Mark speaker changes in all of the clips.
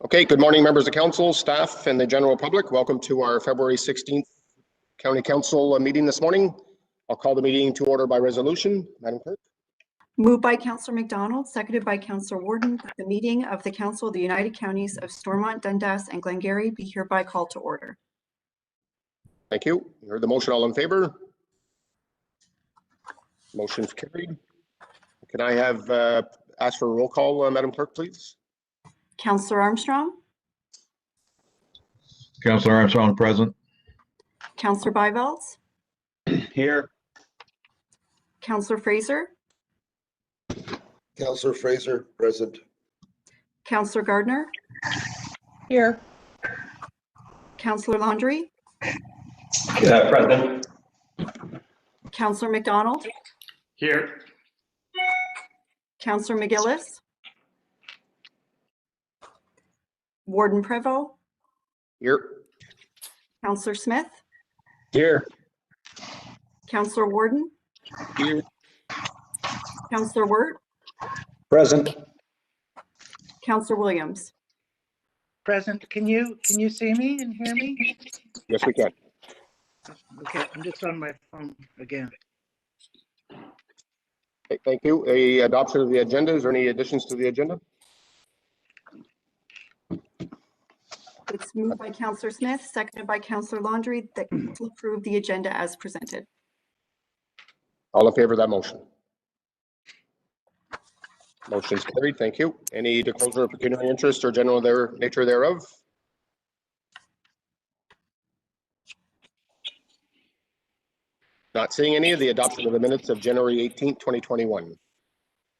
Speaker 1: Okay, good morning, members of council, staff, and the general public. Welcome to our February 16th County Council meeting this morning. I'll call the meeting to order by resolution. Madam Clerk.
Speaker 2: Moved by Councillor McDonald, seconded by Councillor Warden, that the meeting of the Council of the United Counties of Stormont, Dundas, and Glengarry be hereby called to order.
Speaker 1: Thank you. You heard the motion. All in favor? Motion's carried. Can I have ask for a roll call, Madam Clerk, please?
Speaker 2: Councillor Armstrong.
Speaker 3: Councillor Armstrong present.
Speaker 2: Councillor Bivalds.
Speaker 3: Here.
Speaker 2: Councillor Fraser.
Speaker 4: Councillor Fraser present.
Speaker 2: Councillor Gardner.
Speaker 5: Here.
Speaker 2: Councillor Landry.
Speaker 6: Present.
Speaker 2: Councillor McDonald.
Speaker 6: Here.
Speaker 2: Councillor McGillis. Warden Prevost.
Speaker 1: Here.
Speaker 2: Councillor Smith.
Speaker 6: Here.
Speaker 2: Councillor Warden.
Speaker 1: Here.
Speaker 2: Councillor Wirt.
Speaker 6: Present.
Speaker 2: Councillor Williams.
Speaker 5: Present. Can you see me and hear me?
Speaker 1: Yes, we can.
Speaker 5: Okay, I'm just on my phone again.
Speaker 1: Okay, thank you. A adoption of the agenda. Is there any additions to the agenda?
Speaker 2: It's moved by Councillor Smith, seconded by Councillor Landry, that to approve the agenda as presented.
Speaker 1: All in favor of that motion? Motion's carried. Thank you. Any disclosure of pecuniary interest or general nature thereof? Not seeing any. Of the adoption of the minutes of January 18th, 2021.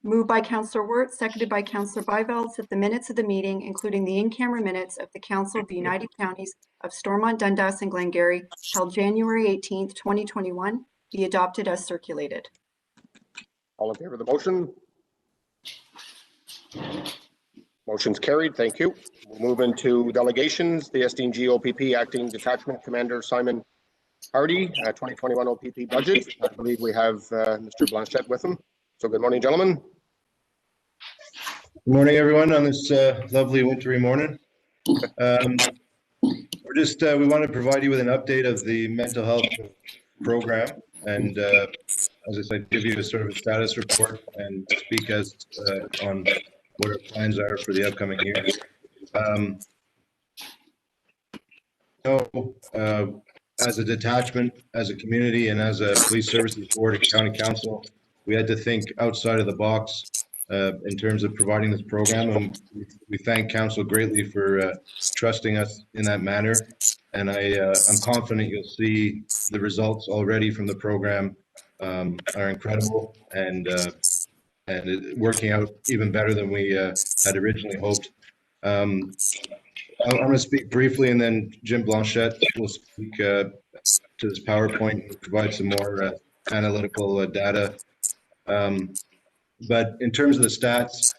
Speaker 2: Moved by Councillor Wirt, seconded by Councillor Bivalds, that the minutes of the meeting, including the in-camera minutes of the Council of the United Counties of Stormont, Dundas, and Glengarry, held January 18th, 2021, be adopted as circulated.
Speaker 1: All in favor of the motion? Motion's carried. Thank you. We'll move into delegations. The SDG OPP Acting Detachment Commander Simon Hardy, 2021 OPP budget. I believe we have Mr. Blanchette with him. So good morning, gentlemen.
Speaker 7: Good morning, everyone, on this lovely wintry morning. We want to provide you with an update of the mental health program, and as I said, give you a sort of a status report and speak as on what our plans are for the upcoming year. As a detachment, as a community, and as a police services board and county council, we had to think outside of the box in terms of providing this program, and we thank council greatly for trusting us in that manner. And I'm confident you'll see the results already from the program are incredible and working out even better than we had originally hoped. I'm going to speak briefly, and then Jim Blanchette will speak to this PowerPoint and provide some more analytical data. But in terms of the stats,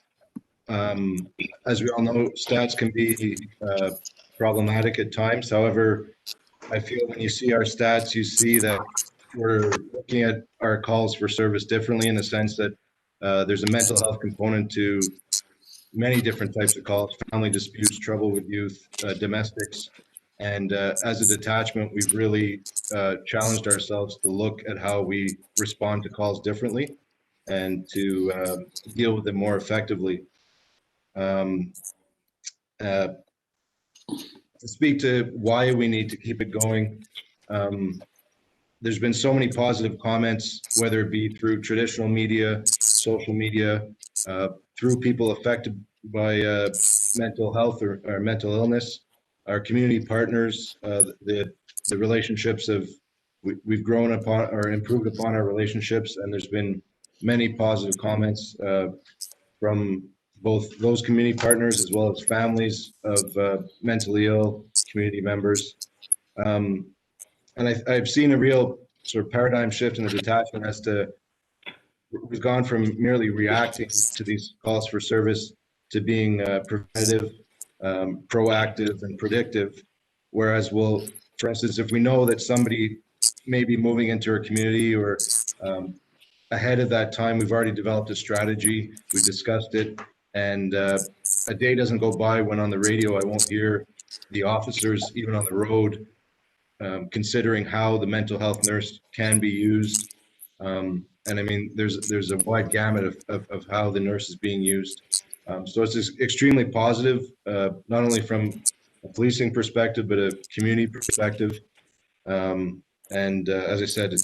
Speaker 7: as we all know, stats can be problematic at times. However, I feel when you see our stats, you see that we're looking at our calls for service differently, in the sense that there's a mental health component to many different types of calls: family disputes, trouble with youth, domestics. And as a detachment, we've really challenged ourselves to look at how we respond to calls differently and to deal with them more effectively. To speak to why we need to keep it going, there's been so many positive comments, whether it be through traditional media, social media, through people affected by mental health or mental illness, our community partners, the relationships we've grown upon or improved upon our relationships, and there's been many positive comments from both those community partners as well as families of mentally ill community members. And I've seen a real sort of paradigm shift in the detachment as to we've gone from merely reacting to these calls for service to being preventative, proactive, and predictive. Whereas for instance, if we know that somebody may be moving into our community or ahead of that time, we've already developed a strategy, we discussed it, And a day doesn't go by when on the radio I won't hear the officers, even on the road, considering how the mental health nurse can be used. And I mean, there's a wide gamut of how the nurse is being used. So it's extremely positive, not only from a policing perspective, but a community perspective. As I said,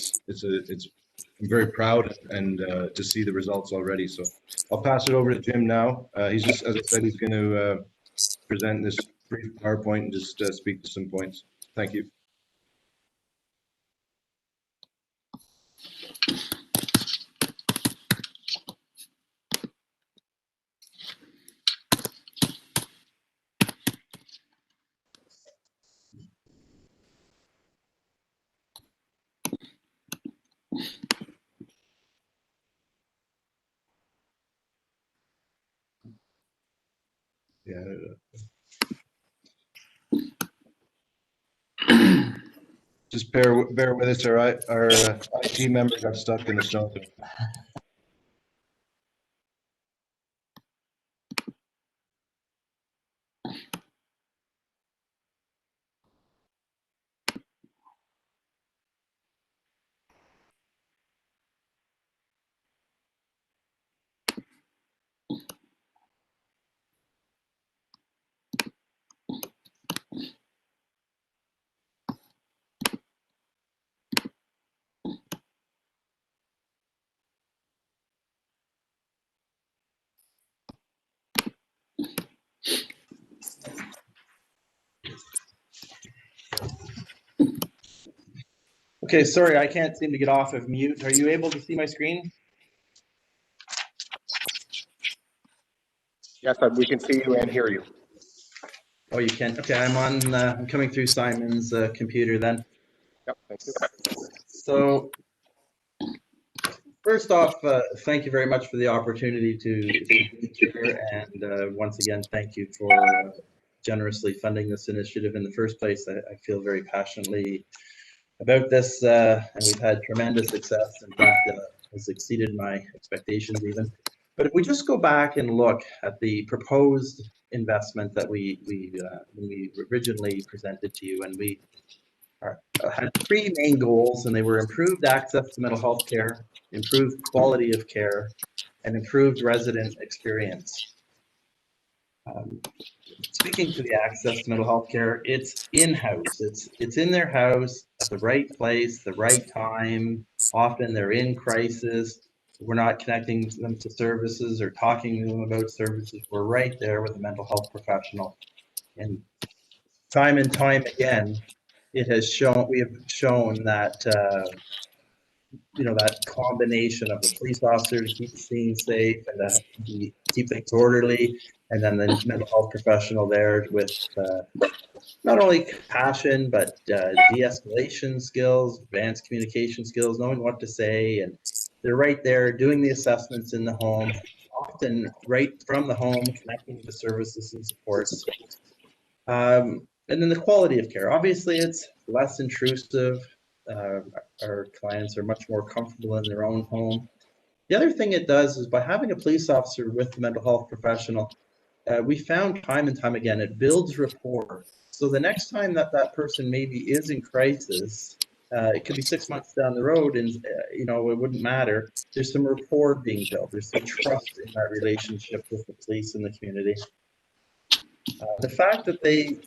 Speaker 7: I'm very proud and to see the results already. So I'll pass it over to Jim now. He's just, as I said, he's going to present this brief PowerPoint and just speak to some points. Thank you. Yeah. Just bear with us. Our IT member got stuck in the snow.
Speaker 4: Okay, sorry, I can't seem to get off of mute. Are you able to see my screen?
Speaker 1: Yes, we can see you and hear you.
Speaker 4: Oh, you can. Okay, I'm coming through Simon's computer then.
Speaker 1: Yep, thank you.
Speaker 4: So first off, thank you very much for the opportunity to be here, and once again, thank you for generously funding this initiative in the first place. I feel very passionately about this, and we've had tremendous success. In fact, has exceeded my expectations even. But if we just go back and look at the proposed investment that we originally presented to you, and we had three main goals, and they were improved access to mental health care, improved quality of care, and improved resident experience. Speaking to the access to mental health care, it's in-house. It's in their house at the right place, the right time. Often they're in crisis. We're not connecting them to services or talking to them about services. We're right there with a mental health professional. And time again, we have shown that that combination of the police officer to keep the scene safe and keep things orderly, and then the mental health professional there with not only compassion but de-escalation skills, advanced communication skills, knowing what to say, and they're right there doing the assessments in the home, often right from the home, connecting to services and supports. And then the quality of care. Obviously, it's less intrusive. Our clients are much more comfortable in their own home. The other thing it does is by having a police officer with the mental health professional, we found time and time again, it builds rapport. So the next time that person maybe is in crisis, it could be 6 months down the road, and it wouldn't matter. There's some rapport being built. There's some trust in that relationship with the police and the community. The fact that they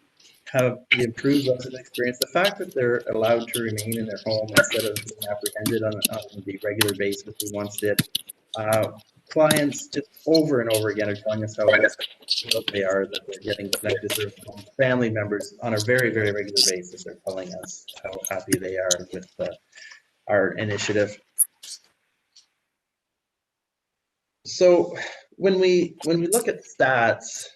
Speaker 4: have the improved resident experience, the fact that they're allowed to remain in their home instead of being apprehended on the regular basis we once did. Clients just over and over again are telling us how they are, that they're getting connected to their family members on a very, very regular basis. They're telling us how happy they are with our initiative. So when we look at stats,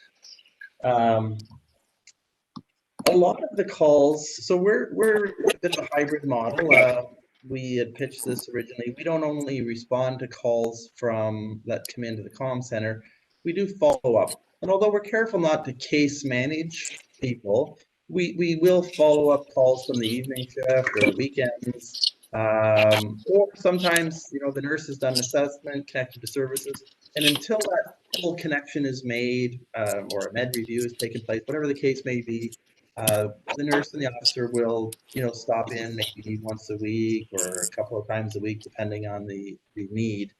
Speaker 4: a lot of the calls, so we're a bit of a hybrid model. We had pitched this originally. We don't only respond to calls that come into the comm center, we do follow up. And although we're careful not to case manage people, we will follow up calls from the evening shift or the weekends. Or sometimes, the nurse has done an assessment connected to services, and until that full connection is made, or a med review has taken place, whatever the case may be, the nurse and the officer will, stop in maybe once a week or a couple of times a week, depending on the need.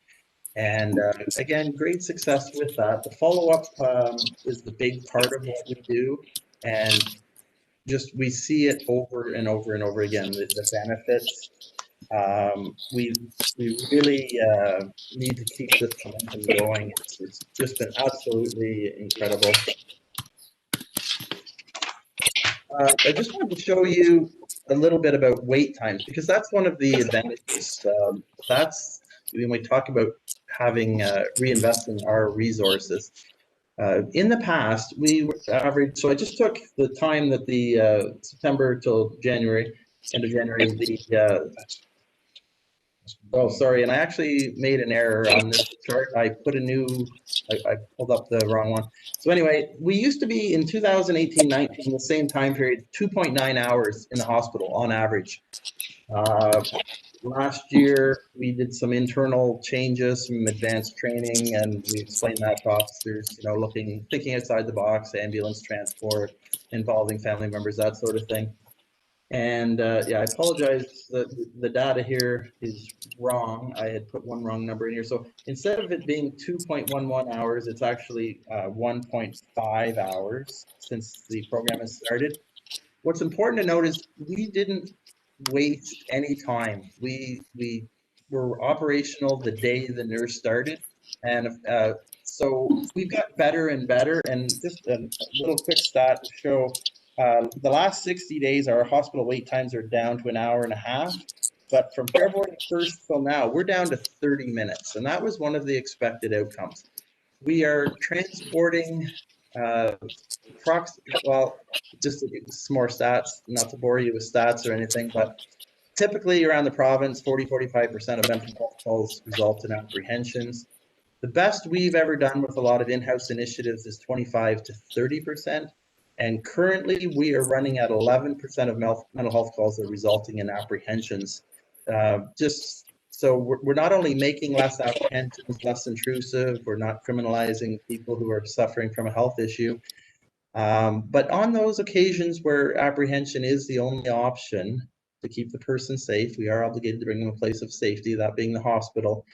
Speaker 4: And again, great success with that. The follow-up is the big part of what we do, and just we see it over and over and over again, the benefits. We really need to keep this momentum going. It's just been absolutely incredible. I just wanted to show you a little bit about wait times, because that's one of the advantages. That's when we talk about having reinvesting our resources. In the past, we averaged, so I just took the time that the September till January, end of January, oh, sorry, and I actually made an error on this chart. I put I pulled up the wrong one. So anyway, we used to be in 2018-19, the same time period, 2.9 hours in the hospital on average. Last year, we did some internal changes, some advanced training, and we explained that to officers, thinking outside the box, ambulance transport, involving family members, that sort of thing. And yeah, I apologize that the data here is wrong. I had put one wrong number in here. So instead of it being 2.11 hours, it's actually 1.5 hours since the program has started. What's important to note is we didn't waste any time. We were operational the day the nurse started. And so we've got better and better. And just a little quick stat to show, the last 60 days, our hospital wait times are down to 1.5 hours. But from February 1st till now, we're down to 30 minutes. And that was one of the expected outcomes. We are transporting, well, just some more stats, not to bore you with stats or anything, but typically around the province, 40-45% of mental health calls result in apprehensions. The best we've ever done with a lot of in-house initiatives is 25 to 30%. And currently we are running at 11% of mental health calls that are resulting in apprehensions. Just so we're not only making less apprehensions, less intrusive, we're not criminalizing people who are suffering from a health issue. But on those occasions where apprehension is the only option to keep the person safe, we are obligated to bring them to a place of safety, that being the hospital.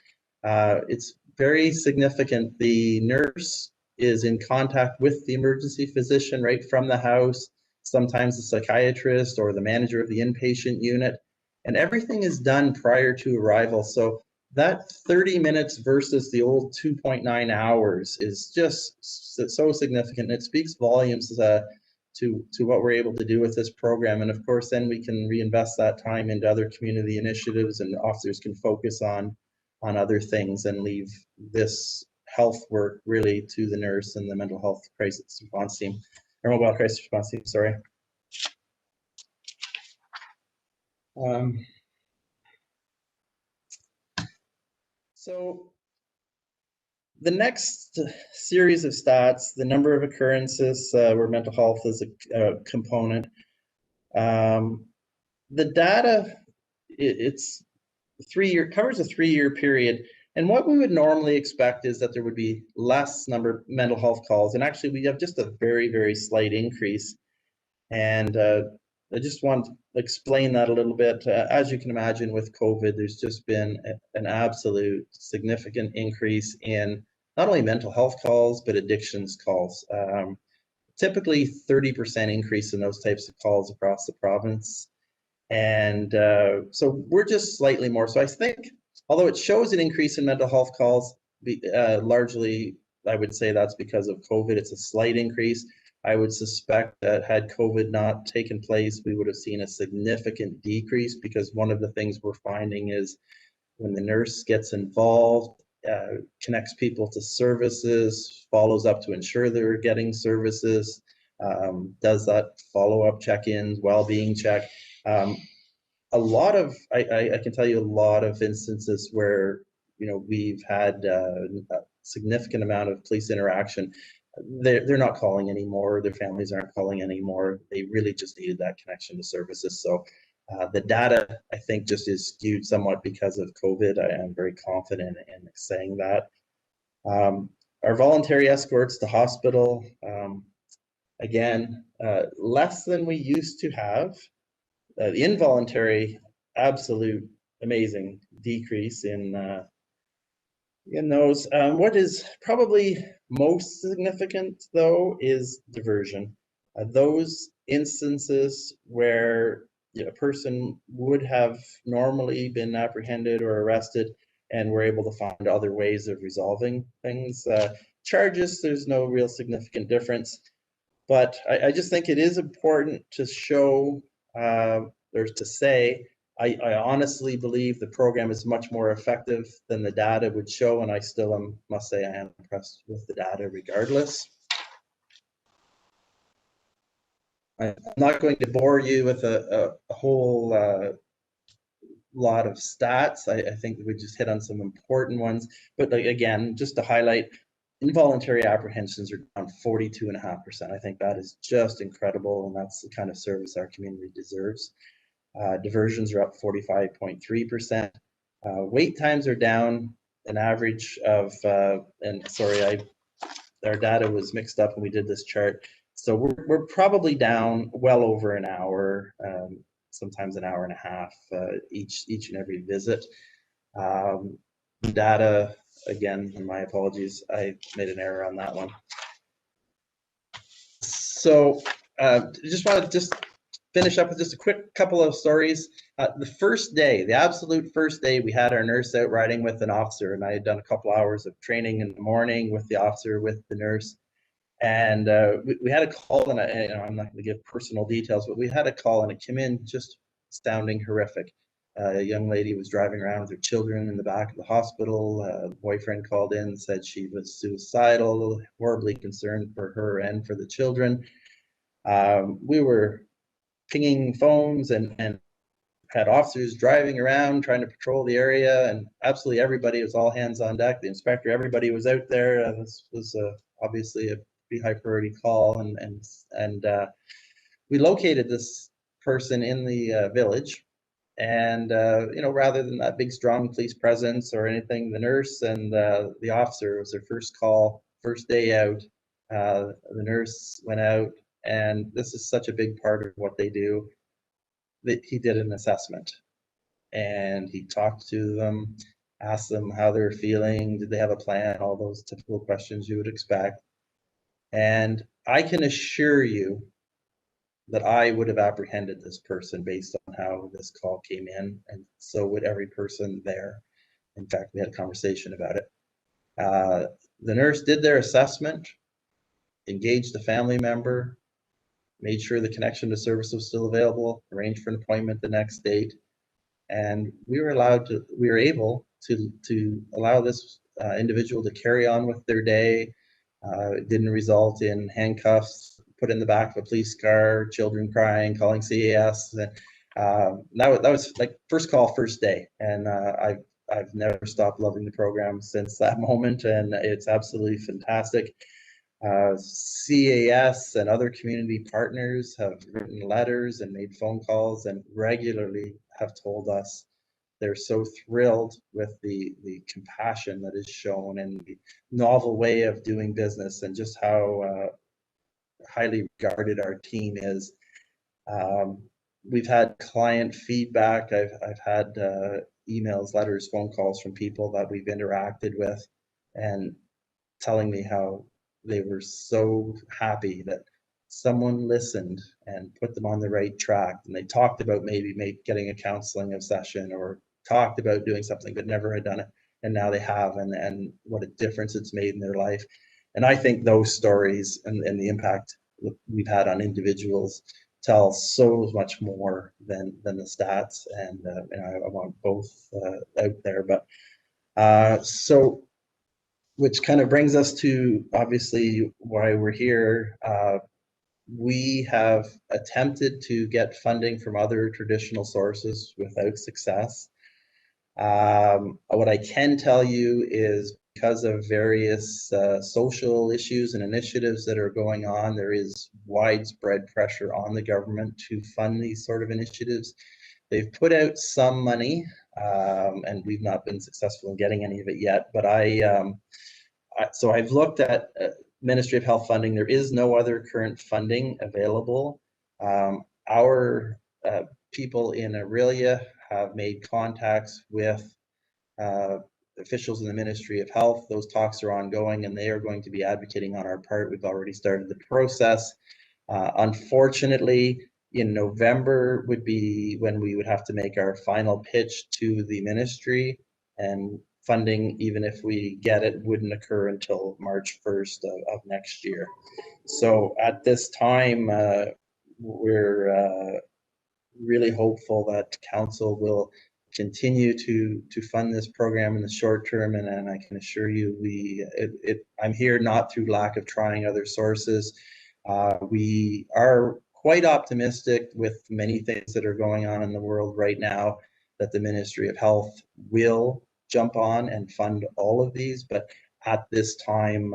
Speaker 4: It's very significant. The nurse is in contact with the emergency physician right from the house, sometimes the psychiatrist or the manager of the inpatient unit, and everything is done prior to arrival. So that 30 minutes versus the old 2.9 hours is just so significant. It speaks volumes to what we're able to do with this program. And of course, then we can reinvest that time into other community initiatives, and officers can focus on other things and leave this health work really to the nurse and the mental health crisis response team, or mobile crisis response team, sorry. So the next series of stats, the number of occurrences where mental health is a component. The data, it's covers a 3-year period. And what we would normally expect is that there would be less number of mental health calls. And actually we have just a very, very slight increase. And I just want to explain that a little bit. As you can imagine with COVID, there's just been an absolute significant increase in not only mental health calls, but addictions calls. Typically 30% increase in those types of calls across the province. And so we're just slightly more. So I think, although it shows an increase in mental health calls, largely, I would say that's because of COVID. It's a slight increase. I would suspect that had COVID not taken place, we would have seen a significant decrease, because one of the things we're finding is when the nurse gets involved, connects people to services, follows up to ensure they're getting services, does that follow-up check-ins, well-being check. A lot of, I can tell you a lot of instances where, we've had a significant amount of police interaction. They're not calling anymore. Their families aren't calling anymore. They really just needed that connection to services. So The data, I think, just is skewed somewhat because of COVID. I am very confident in saying that. Our voluntary escorts to hospital, again, less than we used to have. The involuntary, absolute amazing decrease in those. What is probably most significant, though, is diversion. Those instances where a person would have normally been apprehended or arrested and we're able to find other ways of resolving things. Charges, there's no real significant difference, but I just think it is important to show or to say, I honestly believe the program is much more effective than the data would show, and I still must say I am impressed with the data regardless. I'm not going to bore you with a whole lot of stats. I think we just hit on some important ones, but again, just to highlight, involuntary apprehensions are down 42.5%. I think that is just incredible, and that's the kind of service our community deserves. Diversions are up 45.3%. Wait times are down an average of, and sorry, our data was mixed up when we did this chart. So we're probably down well over an hour, sometimes an hour and a half each and every visit. Data, again, my apologies, I made an error on that one. So just want to finish up with just a quick couple of stories. The first day, the absolute first day, we had our nurse out riding with an officer, and I had done a couple hours of training in the morning with the officer, with the nurse. And we had a call, and I'm not going to give personal details, but we had a call and it came in just sounding horrific. A young lady was driving around with her children in the back of the hospital. A boyfriend called in, said she was suicidal, horribly concerned for her and for the children. We were pinging phones and had officers driving around trying to patrol the area, and absolutely everybody was all hands on deck. The inspector, everybody was out there. This was obviously a pretty high priority call, and we located this person in the village. And rather than that big strong police presence or anything, the nurse and the officer, was their first call, first day out. The nurse went out, and this is such a big part of what they do, that he did an assessment, and he talked to them, asked them how they're feeling, did they have a plan, all those typical questions you would expect. And I can assure you that I would have apprehended this person based on how this call came in, and so would every person there. In fact, we had a conversation about it. The nurse did their assessment, engaged the family member, made sure the connection to service was still available, arranged for an appointment the next date, and we were able to allow this individual to carry on with their day. It didn't result in handcuffs, put in the back of a police car, children crying, calling CAS. That was like first call, first day, and I've never stopped loving the program since that moment, and it's absolutely fantastic. CAS and other community partners have written letters and made phone calls and regularly have told us they're so thrilled with the compassion that is shown and the novel way of doing business, and just how highly regarded our team is. We've had client feedback. I've had emails, letters, phone calls from people that we've interacted with, and telling me how they were so happy that someone listened and put them on the right track. And they talked about maybe getting a counseling session, or talked about doing something but never had done it. And now they have, and what a difference it's made in their life. And I think those stories and the impact we've had on individuals tell so much more than the stats. And I want both out there. But so, which kind of brings us to obviously why we're here. We have attempted to get funding from other traditional sources without success. What I can tell you is, because of various social issues and initiatives that are going on, there is widespread pressure on the government to fund these sort of initiatives. They've put out some money, and we've not been successful in getting any of it yet. But so I've looked at Ministry of Health funding. There is no other current funding available. Our people in Aurelia have made contacts with officials in the Ministry of Health. Those talks are ongoing, and they are going to be advocating on our part. We've already started the process. Unfortunately, in November would be when we would have to make our final pitch to the ministry, and funding, even if we get it, wouldn't occur until March 1st of next year. So at this time, we're really hopeful that council will continue to fund this program in the short term, and I can assure you I'm here not through lack of trying other sources. We are quite optimistic with many things that are going on in the world right now that the Ministry of Health will jump on and fund all of these, but at this time,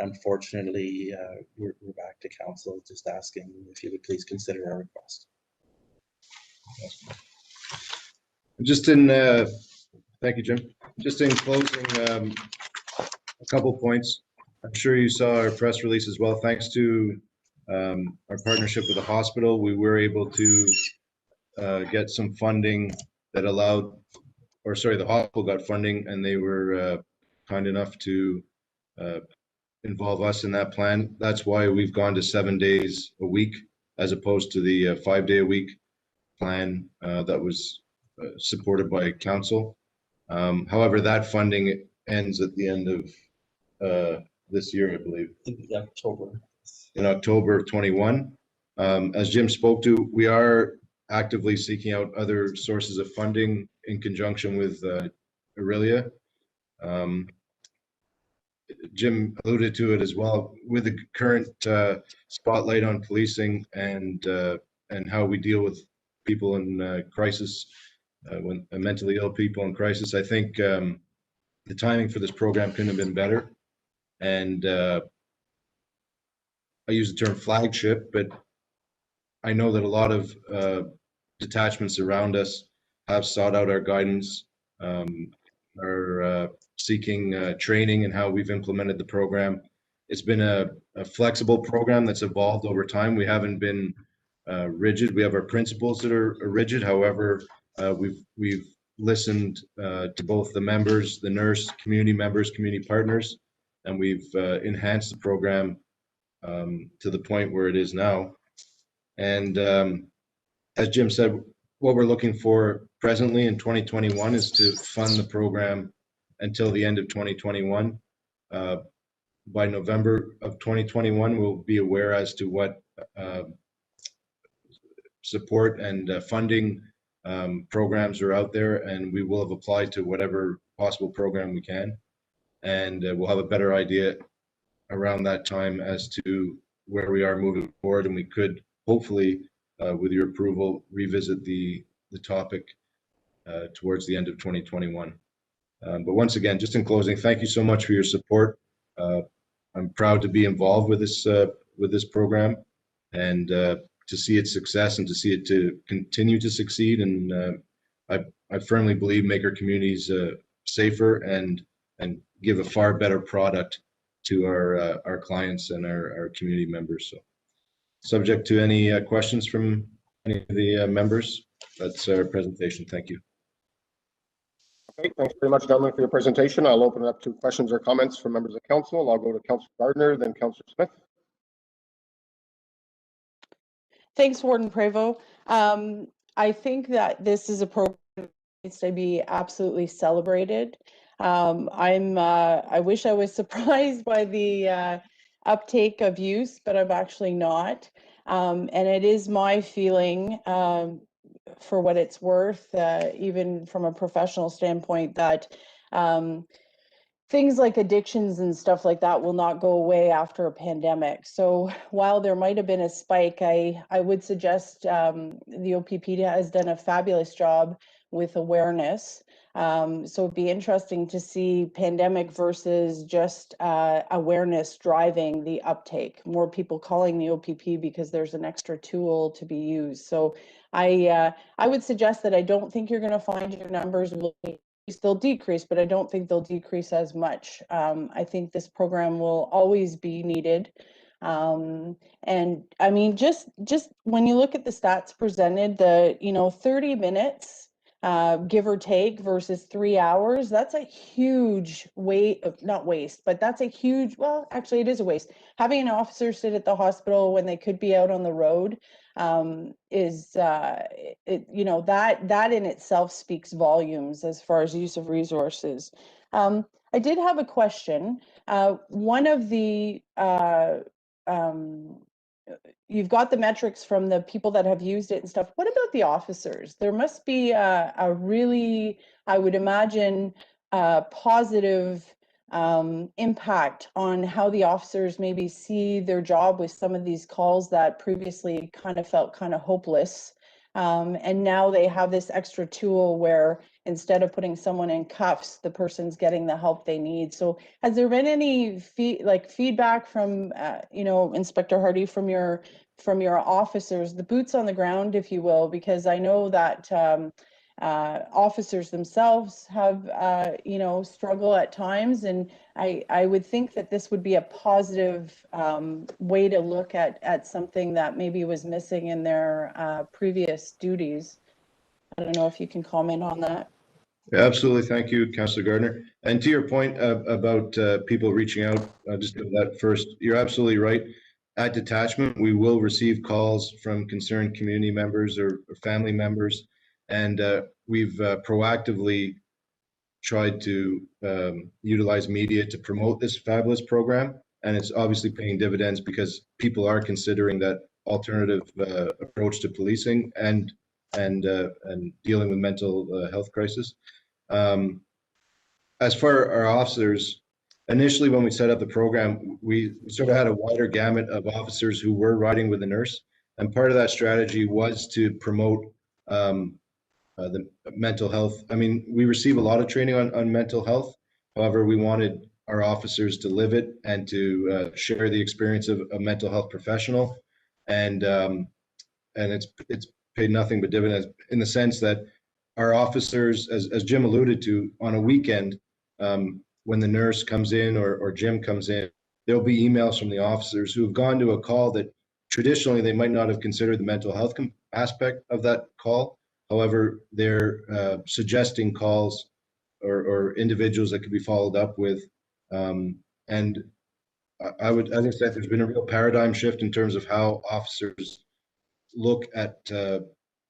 Speaker 4: unfortunately, we're back to council just asking if you would please consider our request.
Speaker 7: Thank you, Jim. Just in closing, a couple points. I'm sure you saw our press release as well. Thanks to our partnership with the hospital, we were able to get some funding that allowed, the hospital got funding, and they were kind enough to involve us in that plan. That's why we've gone to 7 days a week as opposed to the 5-day-a-week plan that was supported by council. However, that funding ends at the end of this year, I believe. In October of 21. As Jim spoke to, we are actively seeking out other sources of funding in conjunction with Aurelia. Jim alluded to it as well, with the current spotlight on policing and how we deal with people in crisis, when mentally ill people in crisis. I think the timing for this program couldn't have been better. And I use the term flagship, but I know that a lot of detachments around us have sought out our guidance, are seeking training in how we've implemented the program. It's been a flexible program that's evolved over time. We haven't been rigid. We have our principles that are rigid. However, we've listened to both the members, the nurse, community members, community partners, and we've enhanced the program to the point where it is now. And as Jim said, what we're looking for presently in 2021 is to fund the program until the end of 2021. By November of 2021, we'll be aware as to what support and funding programs are out there, and we will have applied to whatever possible program we can. And we'll have a better idea around that time as to where we are moving forward, and we could hopefully, with your approval, revisit the topic towards the end of 2021. But once again, just in closing, thank you so much for your support. I'm proud to be involved with this program, and to see its success and to see it to continue to succeed. And I firmly believe make our communities safer and give a far better product to our clients and our community members. So, subject to any questions from any of the members, that's our presentation. Thank you.
Speaker 1: Okay, thanks very much, gentlemen, for your presentation. I'll open it up to questions or comments from members of council. I'll go to Councillor Gardner, then Councillor Smith.
Speaker 8: Thanks, Warden Prevost. I think that this is a program that needs to be absolutely celebrated. I wish I was surprised by the uptake of use, but I'm actually not. And it is my feeling, for what it's worth, even from a professional standpoint, that things like addictions and stuff like that will not go away after a pandemic. So while there might have been a spike, I would suggest the OPP has done a fabulous job with awareness. So it'd be interesting to see pandemic versus just awareness driving the uptake. More people calling the OPP because there's an extra tool to be used. So I would suggest that I don't think you're going to find your numbers will still decrease, but I don't think they'll decrease as much. I think this program will always be needed. And I mean, just when you look at the stats presented, the 30 minutes give or take versus 3 hours, that's a huge not waste, but that's a huge, well, actually it is a waste. Having an officer sit at the hospital when they could be out on the road is that in itself speaks volumes as far as use of resources. I did have a question. One of the you've got the metrics from the people that have used it and stuff. What about the officers? There must be a really, I would imagine, positive impact on how the officers maybe see their job with some of these calls that previously kind of felt kind of hopeless. And now they have this extra tool where instead of putting someone in cuffs, the person's getting the help they need. So has there been any feedback from, Inspector Hardy, from your officers, the boots on the ground, if you will, because I know that officers themselves have, struggle at times. And I would think that this would be a positive way to look at something that maybe was missing in their previous duties. I don't know if you can comment on that.
Speaker 7: Yeah, absolutely. Thank you, Councillor Gardner. And to your point about people reaching out, just do that first. You're absolutely right. At detachment, we will receive calls from concerned community members or family members, and we've proactively tried to utilize media to promote this fabulous program. And it's obviously paying dividends because people are considering that alternative approach to policing and dealing with mental health crisis. As for our officers, initially when we set up the program, we sort of had a wider gamut of officers who were riding with a nurse. And part of that strategy was to promote the mental health. I mean, we receive a lot of training on mental health. However, we wanted our officers to live it and to share the experience of a mental health professional. And it's paid nothing but dividends in the sense that our officers, as Jim alluded to, on a weekend, when the nurse comes in or Jim comes in, there'll be emails from the officers who have gone to a call that traditionally they might not have considered the mental health aspect of that call. However, they're suggesting calls or individuals that could be followed up with. And I think that there's been a real paradigm shift in terms of how officers look at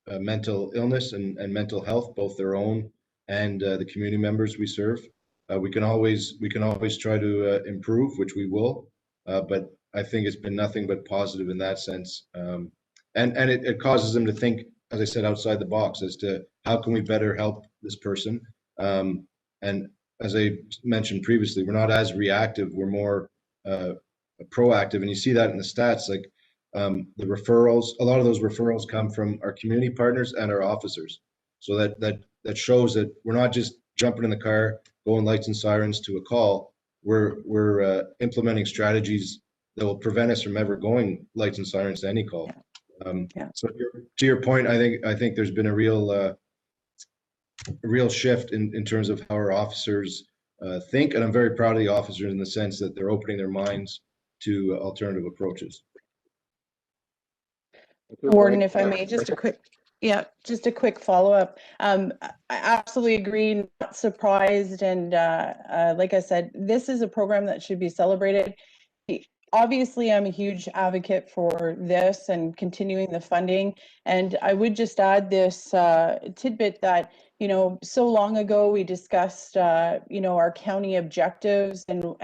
Speaker 7: mental illness and mental health, both their own and the community members we serve. We can always try to improve, which we will, but I think it's been nothing but positive in that sense. And it causes them to think, as I said, outside the box as to how can we better help this person. And as I mentioned previously, we're not as reactive, we're more proactive. And you see that in the stats, like the referrals, a lot of those referrals come from our community partners and our officers. So that shows that we're not just jumping in the car, going lights and sirens to a call. We're implementing strategies that will prevent us from ever going lights and sirens to any call. So to your point, I think there's been a real shift in terms of how our officers think, and I'm very proud of the officers in the sense that they're opening their minds to alternative approaches.
Speaker 8: Warden, if I may, just a quick follow-up. I absolutely agree, not surprised, and like I said, this is a program that should be celebrated. Obviously, I'm a huge advocate for this and continuing the funding, and I would just add this tidbit that, so long ago we discussed, our county objectives and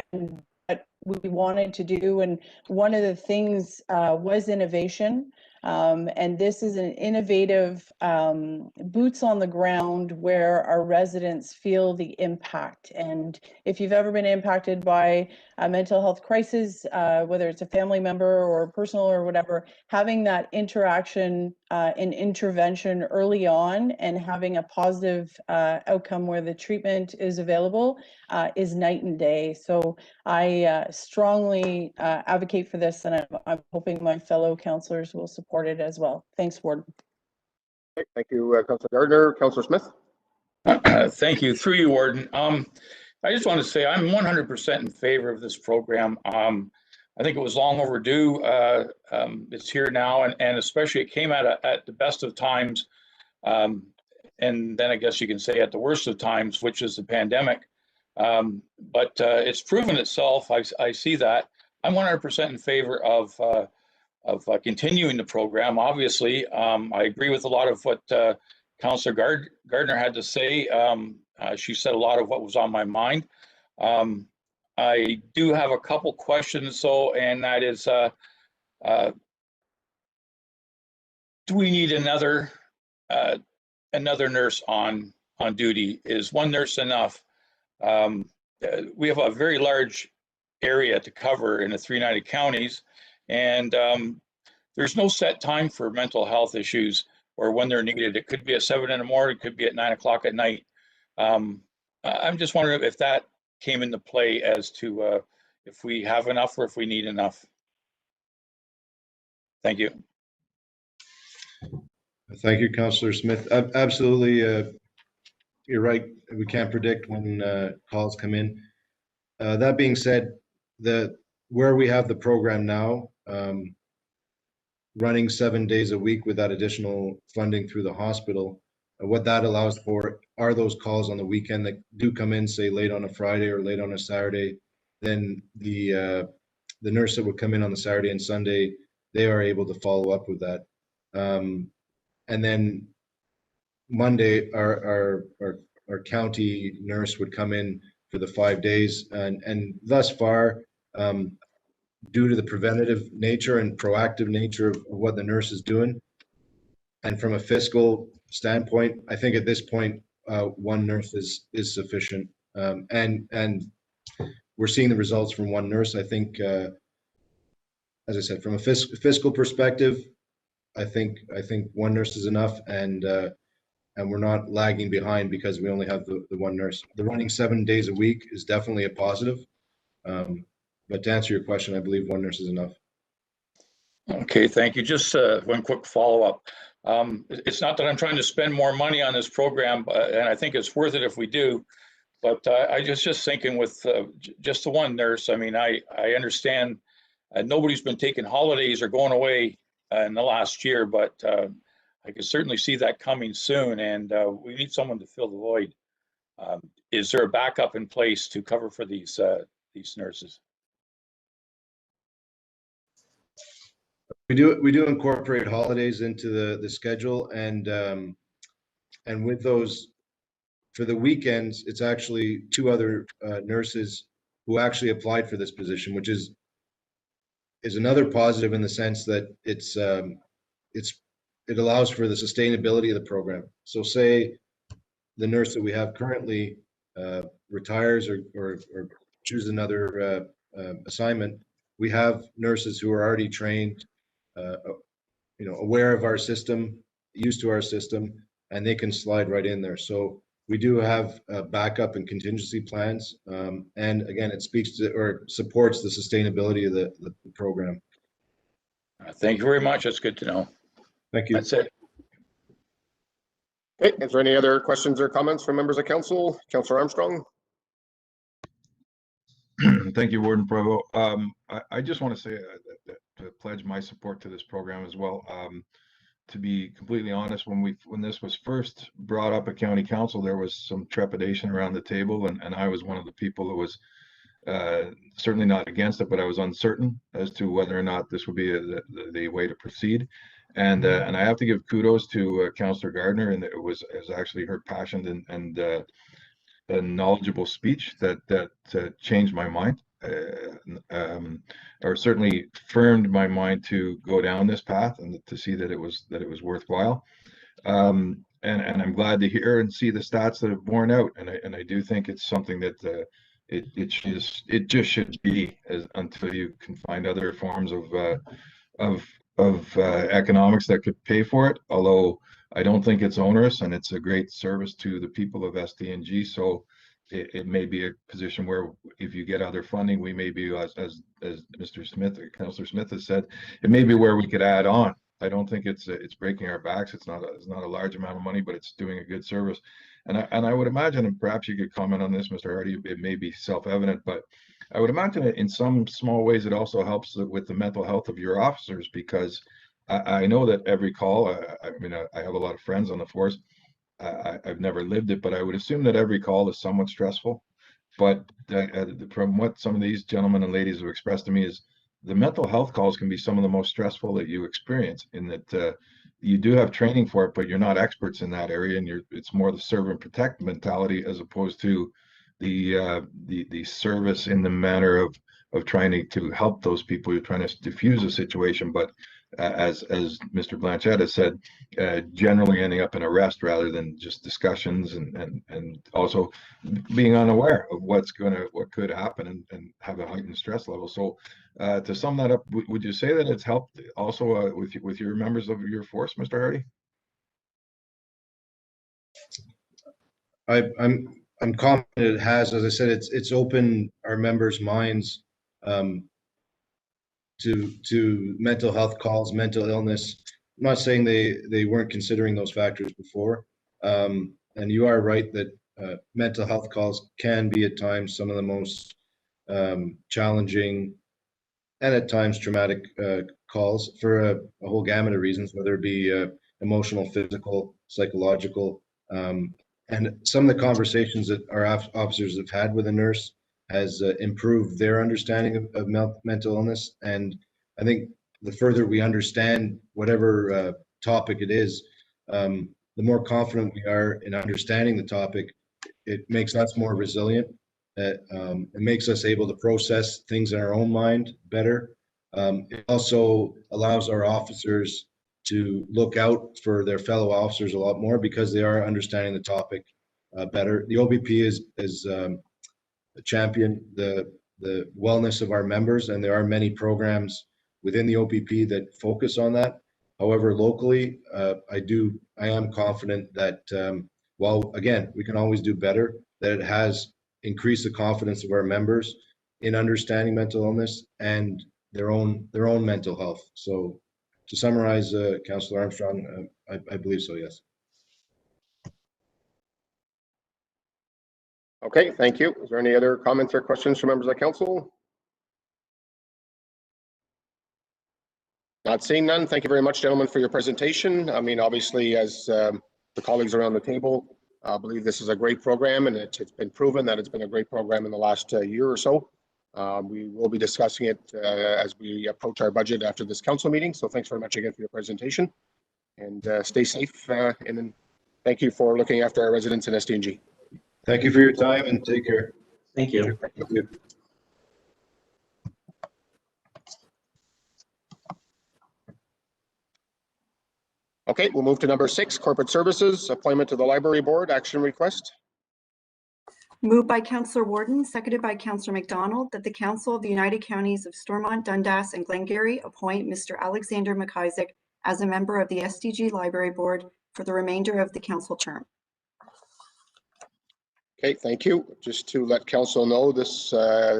Speaker 8: what we wanted to do, and one of the things was innovation. And this is an innovative boots on the ground where our residents feel the impact. And if you've ever been impacted by a mental health crisis, whether it's a family member or personal or whatever, having that interaction and intervention early on and having a positive outcome where the treatment is available is night and day. So I strongly advocate for this, and I'm hoping my fellow councillors will support it as well. Thanks, Warden.
Speaker 1: Okay, thank you, Councillor Gardner. Councillor Smith?
Speaker 6: Thank you. Through you, Warden. I just want to say I'm 100% in favor of this program. I think it was long overdue. It's here now, and especially it came at the best of times. And then I guess you can say at the worst of times, which is the pandemic. But it's proven itself. I see that. I'm 100% in favor of continuing the program. Obviously, I agree with a lot of what Councillor Gardner had to say. She said a lot of what was on my mind. I do have a couple questions, though, and that is, do we need another nurse on duty? Is one nurse enough? We have a very large area to cover in the 390 counties, and there's no set time for mental health issues or when they're needed. It could be at 7 in the morning, it could be at 9 o'clock at night. I'm just wondering if that came into play as to if we have enough or if we need enough. Thank you.
Speaker 7: Thank you, Councillor Smith. Absolutely, you're right. We can't predict when calls come in. That being said, where we have the program now, running 7 days a week with that additional funding through the hospital, what that allows for are those calls on the weekend that do come in, say late on a Friday or late on a Saturday. Then the nurse that would come in on the Saturday and Sunday, they are able to follow up with that. And then Monday, our county nurse would come in for the 5 days, and thus far, due to the preventative nature and proactive nature of what the nurse is doing, and from a fiscal standpoint, I think at this point, one nurse is sufficient, and we're seeing the results from one nurse. I think, as I said, from a fiscal perspective, I think one nurse is enough, and we're not lagging behind because we only have the one nurse. The running 7 days a week is definitely a positive. But to answer your question, I believe one nurse is enough.
Speaker 6: Okay, thank you. Just one quick follow-up. It's not that I'm trying to spend more money on this program, and I think it's worth it if we do. But I just thinking with just the one nurse. I mean, I understand nobody's been taking holidays or going away in the last year, but I can certainly see that coming soon, and we need someone to fill the void. Is there a backup in place to cover for these nurses?
Speaker 7: We do incorporate holidays into the schedule, and with those for the weekends, it's actually two other nurses who actually applied for this position, which is another positive in the sense that it allows for the sustainability of the program. So say the nurse that we have currently retires or chooses another assignment, we have nurses who are already trained, aware of our system, used to our system, and they can slide right in there. So we do have backup and contingency plans, and again, it speaks to or supports the sustainability of the program.
Speaker 6: Thank you very much. That's good to know.
Speaker 7: Thank you.
Speaker 6: That's it.
Speaker 1: Okay, is there any other questions or comments from members of council? Councillor Armstrong?
Speaker 3: Thank you, Warden Prevost. I just want to say to pledge my support to this program as well. To be completely honest, when this was first brought up at county council, there was some trepidation around the table, and I was one of the people who was certainly not against it, but I was uncertain as to whether or not this would be the way to proceed. And I have to give kudos to Councillor Gardner, and it was actually her passion and knowledgeable speech that changed my mind. or certainly firmed my mind to go down this path and to see that it was worthwhile. And I'm glad to hear and see the stats that have borne out. And I do think it's something that it just should be until you can find other forms of economics that could pay for it. Although I don't think it's onerous, and it's a great service to the people of SDNG. So it may be a position where if you get other funding, we may be, as Mr. Smith, Councillor Smith has said, it may be where we could add on. I don't think it's breaking our backs. It's not a large amount of money, but it's doing a good service. And I would imagine, and perhaps you could comment on this, Mr. Hardy, it may be self-evident, but I would imagine that in some small ways it also helps with the mental health of your officers, because I know that every call, I mean, I have a lot of friends on the force. I've never lived it, but I would assume that every call is somewhat stressful. But from what some of these gentlemen and ladies have expressed to me is the mental health calls can be some of the most stressful that you experience, in that you do have training for it, but you're not experts in that area, and it's more the serve and protect mentality as opposed to the service in the manner of trying to help those people. You're trying to diffuse a situation, but as Mr. Blanchette has said, generally ending up in arrest rather than just discussions, and also being unaware of what could happen and have a heightened stress level. So to sum that up, would you say that it's helped also with your members of your force, Mr. Hardy?
Speaker 7: I'm confident it has. As I said, it's opened our members' minds to mental health calls, mental illness. I'm not saying they weren't considering those factors before. And you are right that mental health calls can be at times some of the most challenging and at times traumatic calls for a whole gamut of reasons, whether it be emotional, physical, psychological. And some of the conversations that our officers have had with a nurse has improved their understanding of mental illness. And I think the further we understand whatever topic it is, the more confident we are in understanding the topic. It makes us more resilient. It makes us able to process things in our own mind better. It also allows our officers to look out for their fellow officers a lot more because they are understanding the topic better. The OBP is champion the wellness of our members, and there are many programs within the OPP that focus on that. However, locally, I am confident that while again we can always do better, that it has increased the confidence of our members in understanding mental illness and their own mental health. So, to summarize, Councillor Armstrong, I believe so. Yes.
Speaker 1: Okay, thank you. Is there any other comments or questions from members of council? Not seeing none. Thank you very much, gentlemen, for your presentation. I mean, obviously, as the colleagues around the table, I believe this is a great program, and it's been proven that it's been a great program in the last year or so. We will be discussing it as we approach our budget after this council meeting. So thanks very much again for your presentation, and stay safe. And thank you for looking after our residents in SDNG.
Speaker 7: Thank you for your time, and take care.
Speaker 4: Thank you.
Speaker 7: Thank you.
Speaker 1: Okay, we'll move to number 6, corporate services, appointment to the library board, action request.
Speaker 2: Moved by Councillor Warden, seconded by Councillor McDonald, that the Council of the United Counties of Stormont, Dundas, and Glengarry appoint Mr. Alexander McIsaac as a member of the SDG Library Board for the remainder of the council term.
Speaker 1: Okay, thank you. Just to let council know, this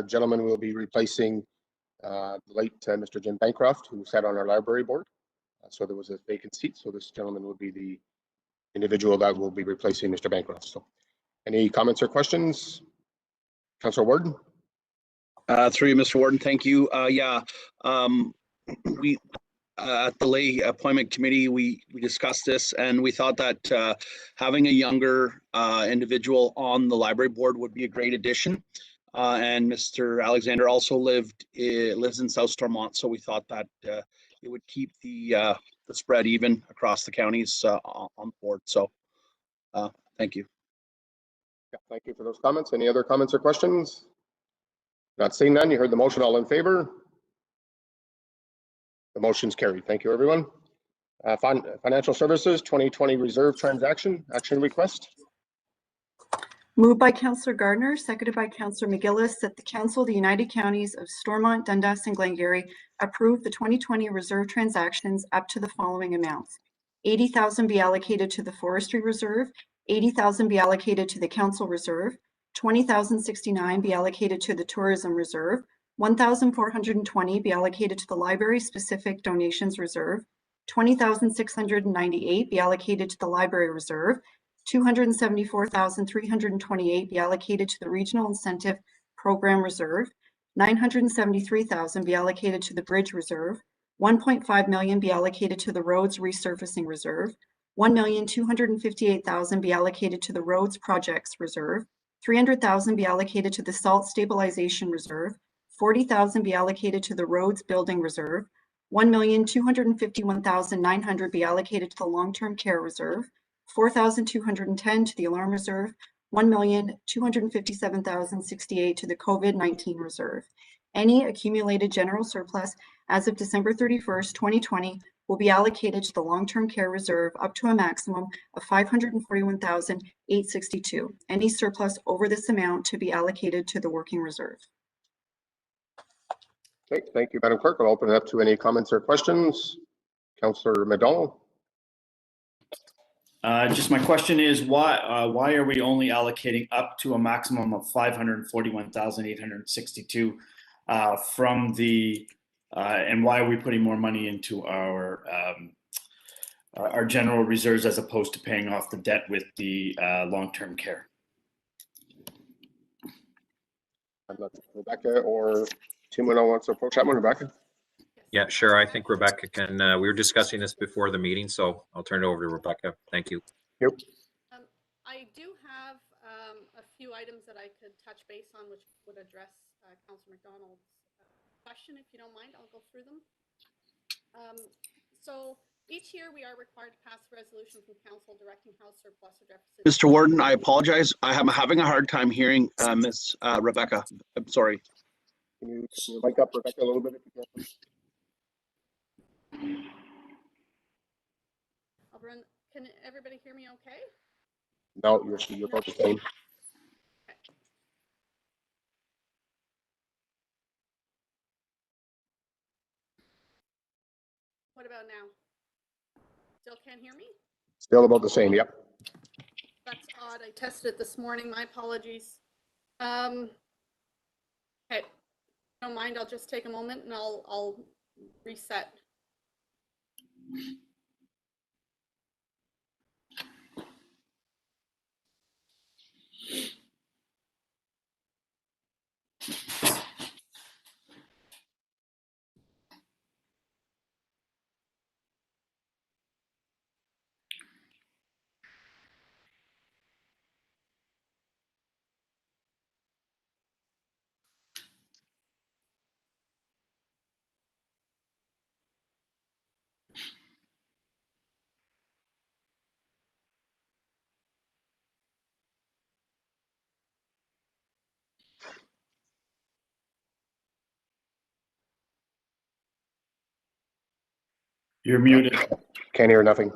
Speaker 1: gentleman will be replacing the late Mr. Jim Bancroft, who sat on our library board. So there was a vacant seat. So this gentleman will be the individual that will be replacing Mr. Bancroft. So any comments or questions? Councillor Warden?
Speaker 9: Through you, Mr. Warden, thank you. We at the lay appointment committee, we discussed this, and we thought that having a younger individual on the library board would be a great addition. And Mr. Alexander also lives in South Stormont, so we thought that it would keep the spread even across the counties on board. So thank you.
Speaker 1: Yeah, thank you for those comments. Any other comments or questions? Not seeing none. You heard the motion. All in favor? The motion's carried. Thank you, everyone. Financial Services 2020 Reserve Transaction Action Request.
Speaker 2: Moved by Councillor Gardner, seconded by Councillor McGillis, that the Council of the United Counties of Stormont, Dundas, and Glengarry approve the 2020 reserve transactions up to the following amounts. 80,000 be allocated to the Forestry Reserve, 80,000 be allocated to the Council Reserve, 20,069 be allocated to the Tourism Reserve, 1,420 be allocated to the Library Specific Donations Reserve, 20,698 be allocated to the Library Reserve, 274,328 be allocated to the Regional Incentive Program Reserve, 973,000 be allocated to the Bridge Reserve, 1.5 million be allocated to the Roads Resurfacing Reserve, 1,258,000 be allocated to the Roads Projects Reserve, 300,000 be allocated to the Salt Stabilization Reserve, 40,000 be allocated to the Roads Building Reserve, 1,251,900 be allocated to the Long-Term Care Reserve, 4,210 to the Alarm Reserve, 1,257,068 to the COVID-19 Reserve. Any accumulated general surplus as of December 31st, 2020 will be allocated to the Long-Term Care Reserve up to a maximum of 541,862. Any surplus over this amount to be allocated to the Working Reserve.
Speaker 1: Okay, thank you, Madam Clerk. I'll open it up to any comments or questions. Councillor McDonald.
Speaker 10: Just my question is why are we only allocating up to a maximum of 541,862 from the and why are we putting more money into our general reserves as opposed to paying off the debt with the long-term care?
Speaker 1: I'm not sure Rebecca or Timon wants to approach that one. Rebecca.
Speaker 11: Yeah, sure. I think Rebecca can, we were discussing this before the meeting, so I'll turn it over to Rebecca. Thank you.
Speaker 1: Yep.
Speaker 12: I do have a few items that I could touch base on, which would address Councillor McDonald's question. If you don't mind, I'll go through them. So each year we are required to pass a resolution from council directing how surplus or deficit.
Speaker 9: Mr. Warden, I apologize. I am having a hard time hearing Miss Rebecca. I'm sorry.
Speaker 1: Can you mic up Rebecca a little bit if you can, please?
Speaker 12: Can everybody hear me okay?
Speaker 1: No, you're about the same.
Speaker 12: Okay. What about now? Still can't hear me?
Speaker 1: Still about the same, yep.
Speaker 12: That's odd. I tested it this morning. My apologies. Okay. Don't mind, I'll just take a moment and I'll reset.
Speaker 10: You're muted.
Speaker 1: Can't hear nothing.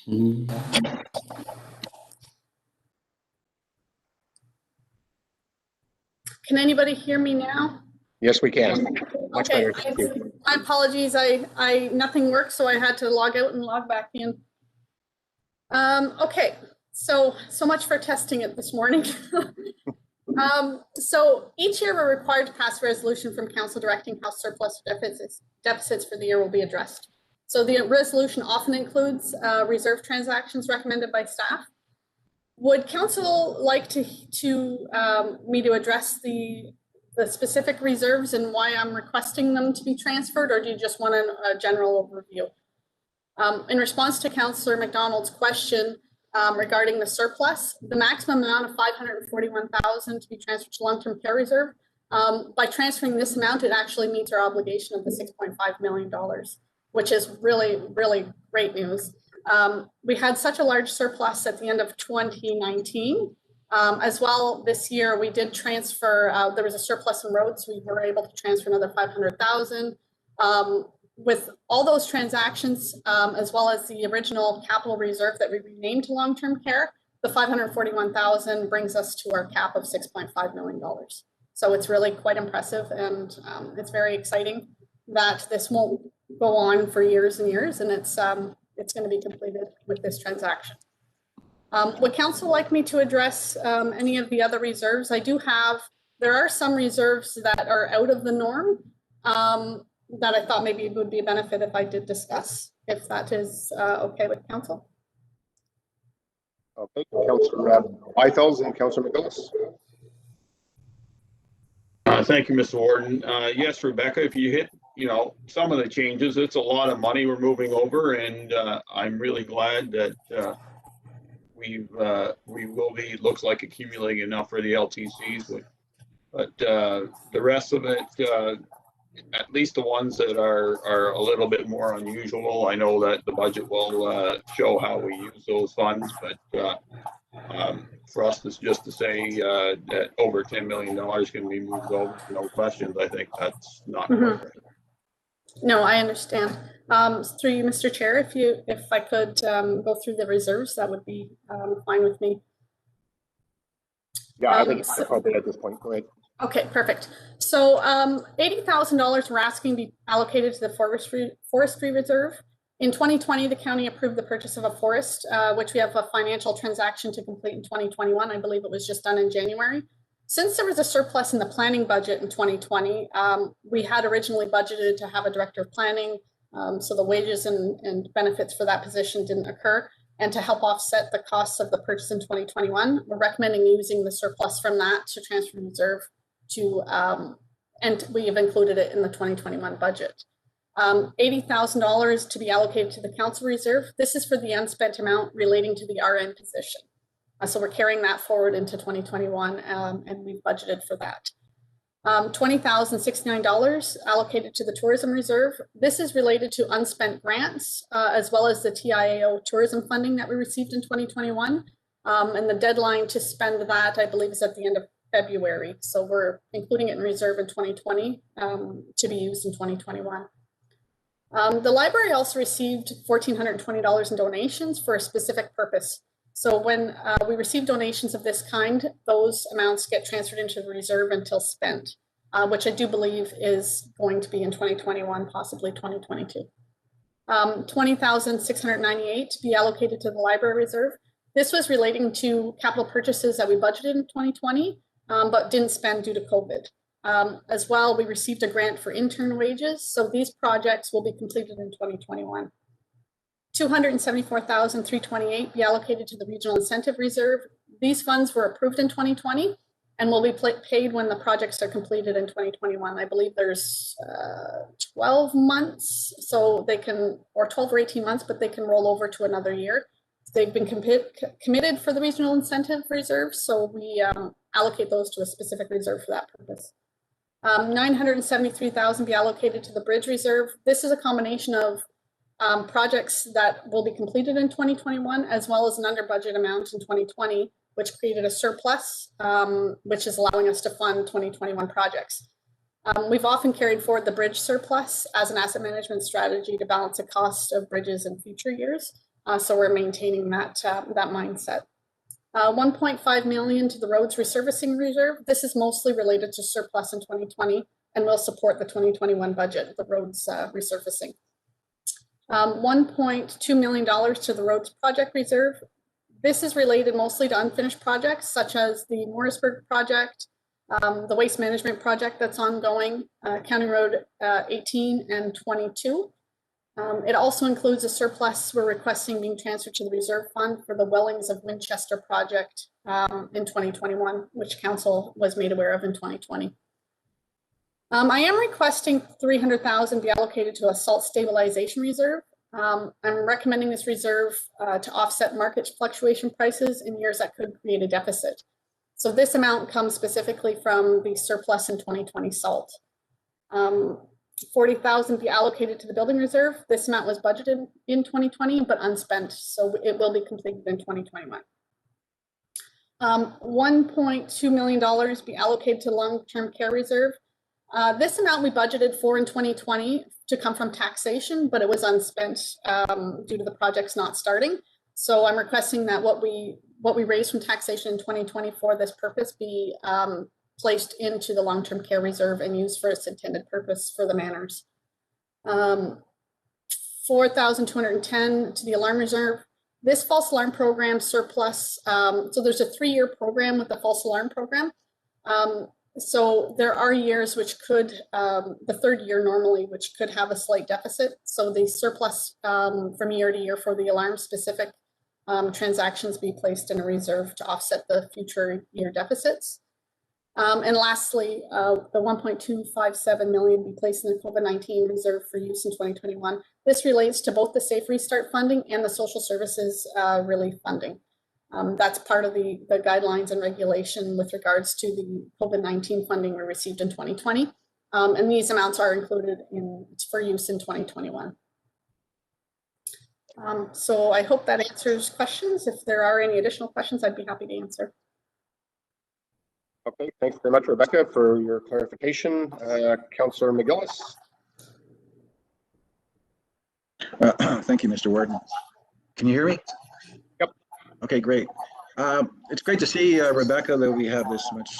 Speaker 12: Can anybody hear me now?
Speaker 1: Yes, we can. Much
Speaker 12: Okay,
Speaker 1: better. Thank you.
Speaker 12: my apologies. Nothing worked, so I had to log out and log back in. Okay, so much for testing it this morning. So each year we're required to pass a resolution from council directing how surplus deficits for the year will be addressed. So the resolution often includes reserve transactions recommended by staff. Would council like me to address the specific reserves and why I'm requesting them to be transferred, or do you just want a general overview? In response to Councillor McDonald's question regarding the surplus, the maximum amount of $541,000 to be transferred to long-term care reserve, by transferring this amount, it actually meets our obligation of the $6.5 million, which is really, really great news. We had such a large surplus at the end of 2019. As well, this year we did transfer, there was a surplus in roads, we were able to transfer another 500,000. With all those transactions, as well as the original capital reserve that we renamed to long-term care, the 541,000 brings us to our cap of $6.5 million. So it's really quite impressive, and it's very exciting that this won't go on for years and years, and it's going to be completed with this transaction. Would council like me to address any of the other reserves? There are some reserves that are out of the norm that I thought maybe it would be a benefit if I did discuss, if that is okay with council.
Speaker 1: Okay, Councillor Byfeld and Councillor McGillis.
Speaker 6: Thank you, Mr. Warden. Yes, Rebecca, if you hit, some of the changes, it's a lot of money we're moving over, and I'm really glad that we will be, looks like, accumulating enough for the LTCs, but the rest of it, at least the ones that are a little bit more unusual, I know that the budget will show how we use those funds, but for us just to say that over $10 million can be moved over, no questions, I think that's not correct.
Speaker 12: No, I understand. Through you, Mr. Chair, if I could go through the reserves, that would be fine with me.
Speaker 1: Yeah, I think it's appropriate at this point. Go ahead.
Speaker 12: Okay, perfect. So $80,000 we're asking to be allocated to the forestry reserve. In 2020, the county approved the purchase of a forest, which we have a financial transaction to complete in 2021. I believe it was just done in January. Since there was a surplus in the planning budget in 2020, we had originally budgeted to have a director of planning, so the wages and benefits for that position didn't occur. And to help offset the costs of the purchase in 2021, we're recommending using the surplus from that to transfer reserve to, and we have included it in the 2021 budget. $80,000 to be allocated to the council reserve. This is for the unspent amount relating to the RN position. So we're carrying that forward into 2021, and we've budgeted for that. $20,069 allocated to the tourism reserve. This is related to unspent grants, as well as the TIAO tourism funding that we received in 2021. And the deadline to spend that, I believe, is at the end of February. So we're including it in reserve in 2020 to be used in 2021. The library also received $1,420 in donations for a specific purpose. So when we receive donations of this kind, those amounts get transferred into the reserve until spent, which I do believe is going to be in 2021, possibly 2022. $20,698 to be allocated to the library reserve. This was relating to capital purchases that we budgeted in 2020, but didn't spend due to COVID. As well, we received a grant for intern wages, so these projects will be completed in 2021. $274,328 be allocated to the regional incentive reserve. These funds were approved in 2020 and will be paid when the projects are completed in 2021. I believe there's 12 months, so they can, or 12 or 18 months, but they can roll over to another year. They've been committed for the regional incentive reserve, so we allocate those to a specific reserve for that purpose. $973,000 be allocated to the bridge reserve. This is a combination of projects that will be completed in 2021, as well as an under budget amount in 2020, which created a surplus, which is allowing us to fund 2021 projects. We've often carried forward the bridge surplus as an asset management strategy to balance the cost of bridges in future years. So we're maintaining that mindset. 1.5 million to the roads resurfacing reserve. This is mostly related to surplus in 2020 and will support the 2021 budget, the roads resurfacing. $1.2 million to the roads project reserve. This is related mostly to unfinished projects such as the Morrisburg project, the waste management project that's ongoing, County Road 18 and 22. It also includes a surplus we're requesting being transferred to the reserve fund for the Wellings of Winchester project in 2021, which council was made aware of in 2020. I am requesting $300,000 be allocated to a salt stabilization reserve. I'm recommending this reserve to offset market fluctuation prices in years that could create a deficit. So this amount comes specifically from the surplus in 2020 salt. 40,000 be allocated to the building reserve. This amount was budgeted in 2020 but unspent, so it will be completed in 2021. $1.2 million be allocated to long-term care reserve. This amount we budgeted for in 2020 to come from taxation, but it was unspent due to the projects not starting. So I'm requesting that what we raised from taxation in 2020 for this purpose be placed into the long-term care reserve and used for its intended purpose for the manors. 4,210 to the alarm reserve. This false alarm program surplus, so there's a 3-year program with the false alarm program. So there are years which could, the 3rd year normally, which could have a slight deficit. So the surplus from year to year for the alarm specific transactions be placed in a reserve to offset the future year deficits. And lastly, the 1.257 million be placed in the COVID-19 reserve for use in 2021. This relates to both the Safe Restart funding and the social services relief funding. That's part of the guidelines and regulation with regards to the COVID-19 funding we received in 2020. And these amounts are included for use in 2021. So I hope that answers questions. If there are any additional questions, I'd be happy to answer.
Speaker 1: Okay, thanks very much, Rebecca, for your clarification. Councillor McGillis.
Speaker 13: Thank you, Mr. Warden. Can you hear me?
Speaker 1: Yep.
Speaker 13: Okay, great. It's great to see, Rebecca, that we have this much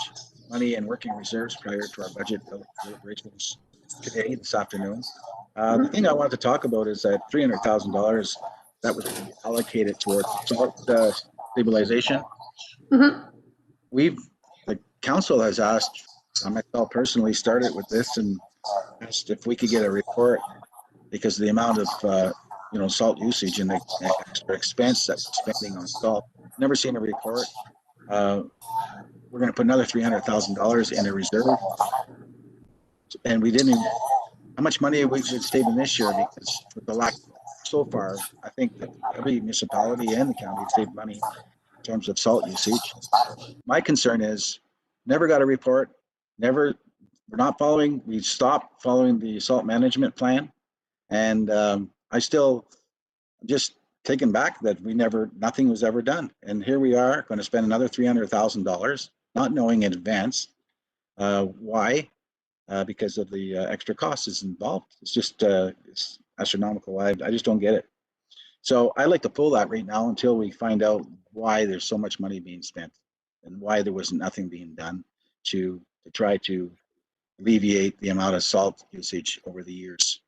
Speaker 13: money in working reserves prior to our budget deliberations today, this afternoon. The thing I wanted to talk about is that $300,000 that was allocated towards stabilization. The council has asked, myself personally started with this and asked if we could get a report because of the amount of salt usage and the extra expense that we're spending on salt. Never seen a report. We're going to put another $300,000 in a reserve, and we didn't even, how much money we should save in this year, because with the lack so far, I think that every municipality and the county saved money in terms of salt usage. My concern is never got a report, we're not following, we stopped following the salt management plan. And I still just taken back that nothing was ever done. And here we are going to spend another $300,000, not knowing in advance why, because of the extra costs is involved. It's just it's astronomical. I just don't get it. So I like to pull that right now until we find out why there's so much money being spent and why there was nothing being done to try to alleviate the amount of salt usage over the years.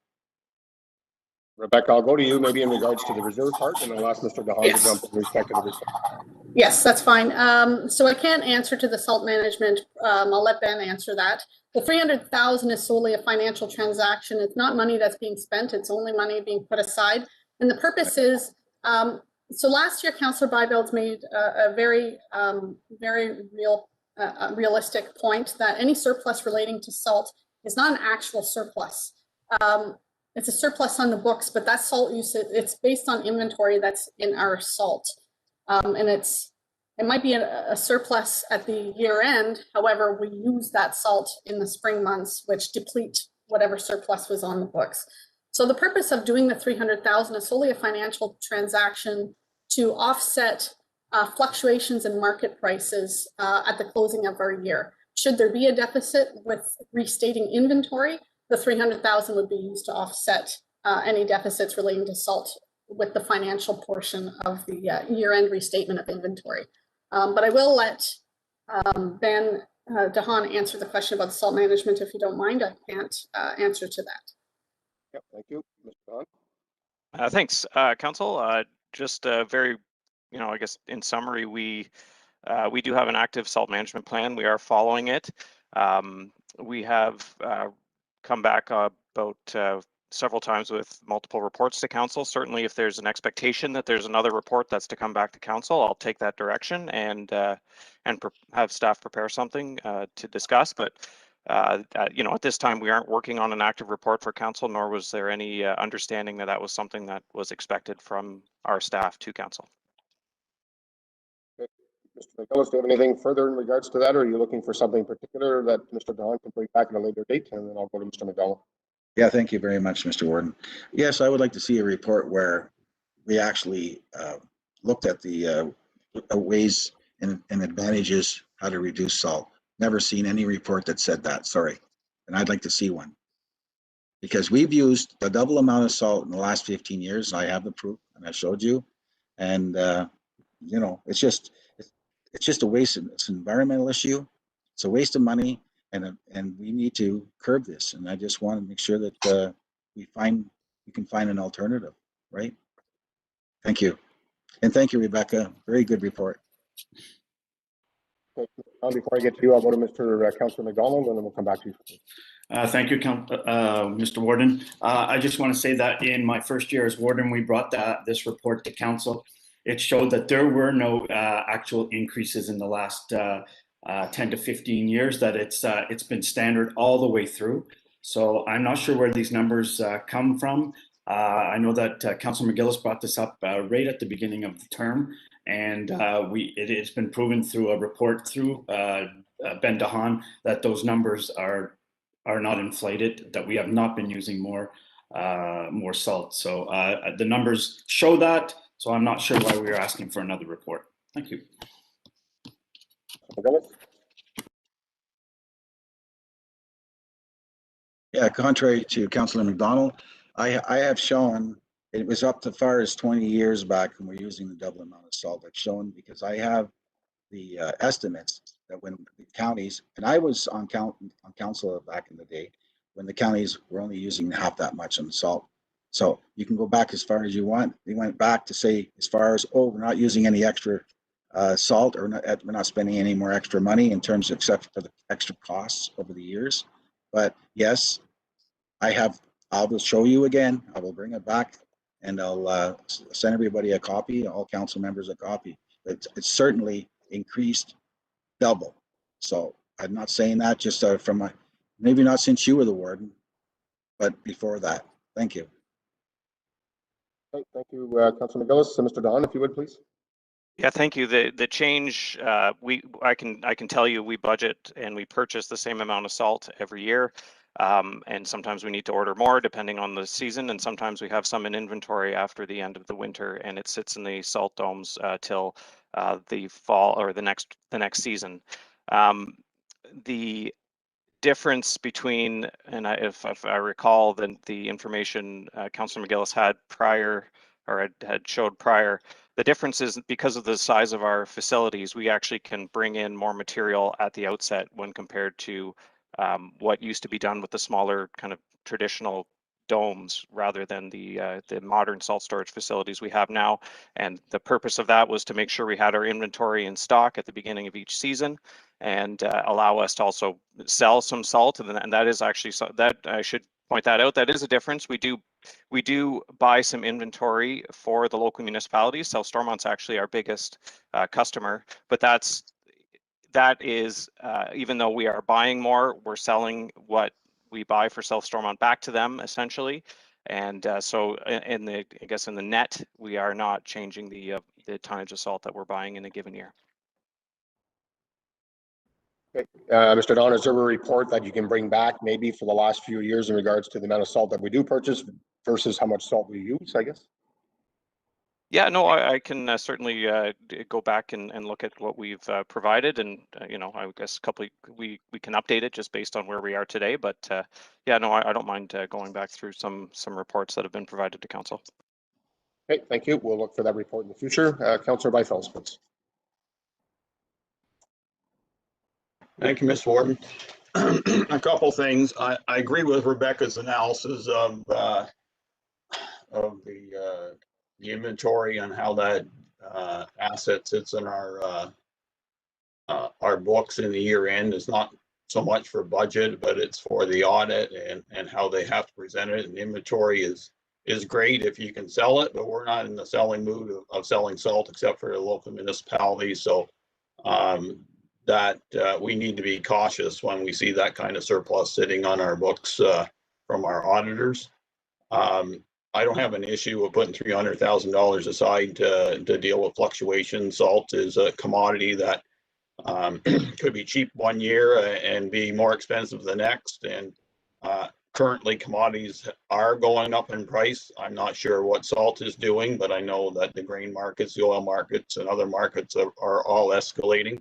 Speaker 1: Rebecca, I'll go to you maybe in regards to the reserve part, and I'll ask Mr. DeHaan to jump in respect to the reserve.
Speaker 12: Yes, that's fine. So I can't answer to the salt management. I'll let Ben answer that. The $300,000 is solely a financial transaction. It's not money that's being spent. It's only money being put aside. And the purpose is, so last year, Councillor Byveld's made a very realistic point that any surplus relating to salt is not an actual surplus. It's a surplus on the books, but that salt use, it's based on inventory that's in our salt. And it might be a surplus at the year end. However, we use that salt in the spring months, which deplete whatever surplus was on the books. So the purpose of doing the $300,000 is solely a financial transaction to offset fluctuations in market prices at the closing of our year. Should there be a deficit with restating inventory, the $300,000 would be used to offset any deficits relating to salt with the financial portion of the year-end restatement of inventory. But I will let Ben DeHaan answer the question about the salt management, if you don't mind. I can't answer to that.
Speaker 1: Yep, thank you. Mr. Don?
Speaker 14: Thanks, Council. Just very, I guess in summary, we do have an active salt management plan. We are following it. We have come back about several times with multiple reports to council. Certainly, if there's an expectation that there's another report that's to come back to council, I'll take that direction and have staff prepare something to discuss. But at this time, we aren't working on an active report for council, nor was there any understanding that that was something that was expected from our staff to council.
Speaker 1: Okay. Mr. McGillis, do you have anything further in regards to that, or are you looking for something particular that Mr. Don can bring back at a later date? And then I'll go to Mr. McDonald.
Speaker 13: Yeah, thank you very much, Mr. Warden. Yes, I would like to see a report where we actually looked at the ways and advantages how to reduce salt. Never seen any report that said that, sorry. And I'd like to see one. Because we've used the double amount of salt in the last 15 years. I have the proof and I showed you. And, it's just a waste. It's an environmental issue. It's a waste of money. And we need to curb this. And I just want to make sure that we can find an alternative, right? Thank you. And thank you, Rebecca. Very good report.
Speaker 1: Okay. Before I get to you, I'll go to Mr. Councillor McDonald, and then we'll come back to you.
Speaker 10: Thank you, Mr. Warden. I just want to say that in my first year as warden, we brought this report to council. It showed that there were no actual increases in the last 10 to 15 years, that it's been standard all the way through. So I'm not sure where these numbers come from. I know that Councillor McGillis brought this up right at the beginning of the term, and it has been proven through a report through Ben DeHaan that those numbers are not inflated, that we have not been using more salt. So the numbers show that, so I'm not sure why we are asking for another report. Thank you.
Speaker 13: Yeah, contrary to Councillor McDonald, I have shown it was up to far as 20 years back when we're using the double amount of salt. I've shown because I have the estimates that when the counties, and I was on council back in the day when the counties were only using half that much on salt. So you can go back as far as you want. They went back to say as far as, oh, we're not using any extra salt, or we're not spending any more extra money in terms of except for the extra costs over the years. But yes, I will show you again. I will bring it back and I'll send everybody a copy, all council members a copy. It's certainly increased double. So I'm not saying that just from maybe not since you were the warden, but before that. Thank you.
Speaker 1: Thank you, Councillor McGillis. So Mr. Don, if you would, please.
Speaker 14: Yeah, thank you. The change, I can tell you we budget and we purchase the same amount of salt every year. And sometimes we need to order more depending on the season, and sometimes we have some in inventory after the end of the winter, and it sits in the salt domes till the fall or the next season. The difference between, and if I recall the information Councillor McGillis had prior, or had showed prior, the difference is because of the size of our facilities, we actually can bring in more material at the outset when compared to what used to be done with the smaller kind of traditional domes rather than the modern salt storage facilities we have now. And the purpose of that was to make sure we had our inventory in stock at the beginning of each season and allow us to also sell some salt. And that is actually, that I should point that out, that is a difference. We do buy some inventory for the local municipalities. South Stormont's actually our biggest customer, but that is, even though we are buying more, we're selling what we buy for South Stormont back to them essentially. And so in the net, we are not changing the tonnage of salt that we're buying in a given year.
Speaker 1: Okay. Mr. Don, is there a report that you can bring back maybe for the last few years in regards to the amount of salt that we do purchase versus how much salt we use, I guess?
Speaker 14: Yeah, no, I can certainly go back and look at what we've provided, and I guess we can update it just based on where we are today. But yeah, no, I don't mind going back through some reports that have been provided to council.
Speaker 1: Okay, thank you. We'll look for that report in the future. Councillor Byfeld, please.
Speaker 15: Thank you, Mr. Warden. A couple things. I agree with Rebecca's analysis of the inventory and how that asset sits in our books in the year end. It's not so much for budget, but it's for the audit and how they have to present it. And inventory is great if you can sell it, but we're not in the selling mood of selling salt except for the local municipalities. So that we need to be cautious when we see that kind of surplus sitting on our books from our auditors. I don't have an issue with putting $300,000 aside to deal with fluctuation. Salt is a commodity that could be cheap one year and be more expensive the next. And currently commodities are going up in price. I'm not sure what salt is doing, but I know that the grain markets, the oil markets, and other markets are all escalating.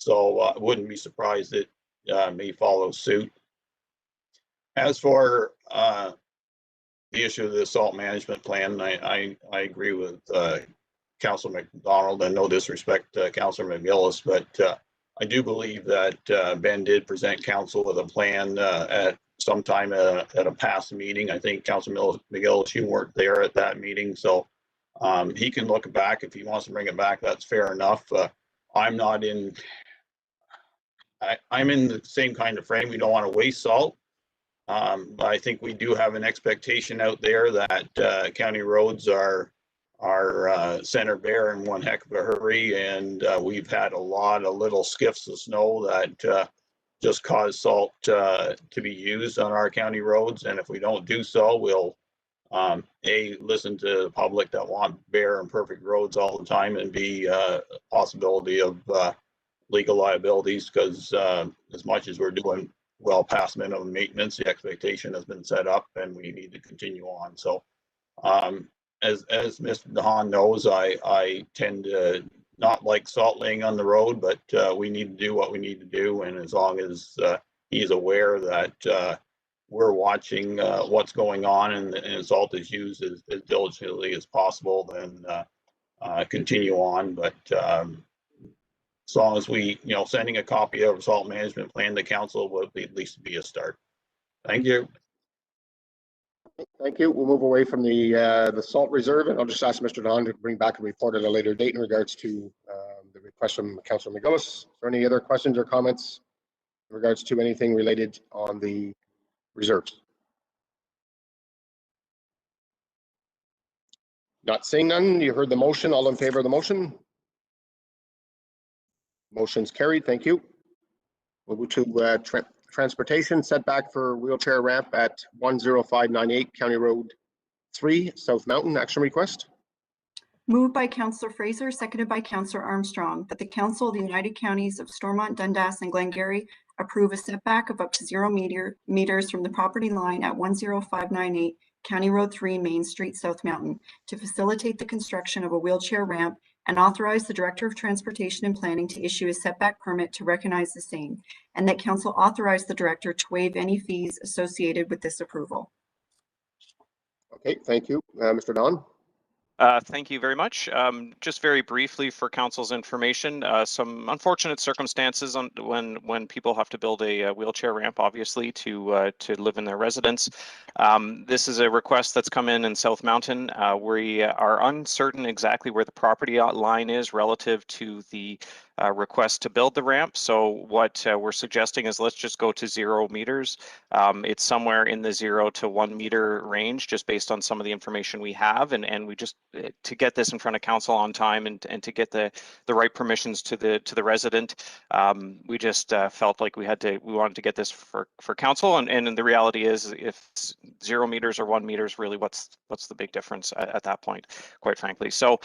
Speaker 15: So I wouldn't be surprised that may follow suit. As for the issue of the salt management plan, I agree with Councilor McDonald, and no disrespect to Councilor McGillis, but I do believe that Ben did present council with a plan at some time at a past meeting. I think Councilor McGillis, you weren't there at that meeting, so he can look back. If he wants to bring it back, that's fair enough. I'm not in. I'm in the same kind of frame. We don't want to waste salt. But I think we do have an expectation out there that county roads are center bare in one heck of a hurry, and we've had a lot of little skiffs of snow that just cause salt to be used on our county roads. And if we don't do so, we'll listen to the public that want bare and perfect roads all the time, and B, possibility of legal liabilities, because as much as we're doing well past minimum maintenance, the expectation has been set up and we need to continue on. So as Mr. DeHaan knows, I tend to not like salt laying on the road, but we need to do what we need to do. And as long as he's aware that we're watching what's going on and salt is used as diligently as possible, then continue on. But as long as we, sending a copy of salt management plan to council would at least be a start. Thank you.
Speaker 1: Thank you. We'll move away from the salt reserve, and I'll just ask Mr. Don to bring back a report at a later date in regards to the request from Councilor McGillis. Is there any other questions or comments in regards to anything related on the reserves? Not seeing none. You heard the motion. All in favor of the motion? Motion's carried. Thank you. We'll move to transportation setback for wheelchair ramp at 10598 County Road 3, South Mountain. Action request.
Speaker 2: Moved by Councillor Fraser, seconded by Councillor Armstrong, that the Council of the United Counties of Stormont, Dundas, and Glengarry approve a setback of up to 0 meters from the property line at 10598 County Road 3, Main Street, South Mountain, to facilitate the construction of a wheelchair ramp, and authorize the Director of Transportation and Planning to issue a setback permit to recognize the same, and that Council authorize the Director to waive any fees associated with this approval.
Speaker 1: Okay, thank you. Mr. Don.
Speaker 14: Thank you very much. Just very briefly for council's information, some unfortunate circumstances when people have to build a wheelchair ramp, obviously, to live in their residence. This is a request that's come in South Mountain. We are uncertain exactly where the property line is relative to the request to build the ramp. So what we're suggesting is let's just go to 0 meters. It's somewhere in the 0 to 1 meter range, just based on some of the information we have, and we just to get this in front of council on time and to get the right permissions to the resident. We just felt like we wanted to get this for council, and the reality is, if 0 meters or 1 meters, really what's the big difference at that point, quite frankly. So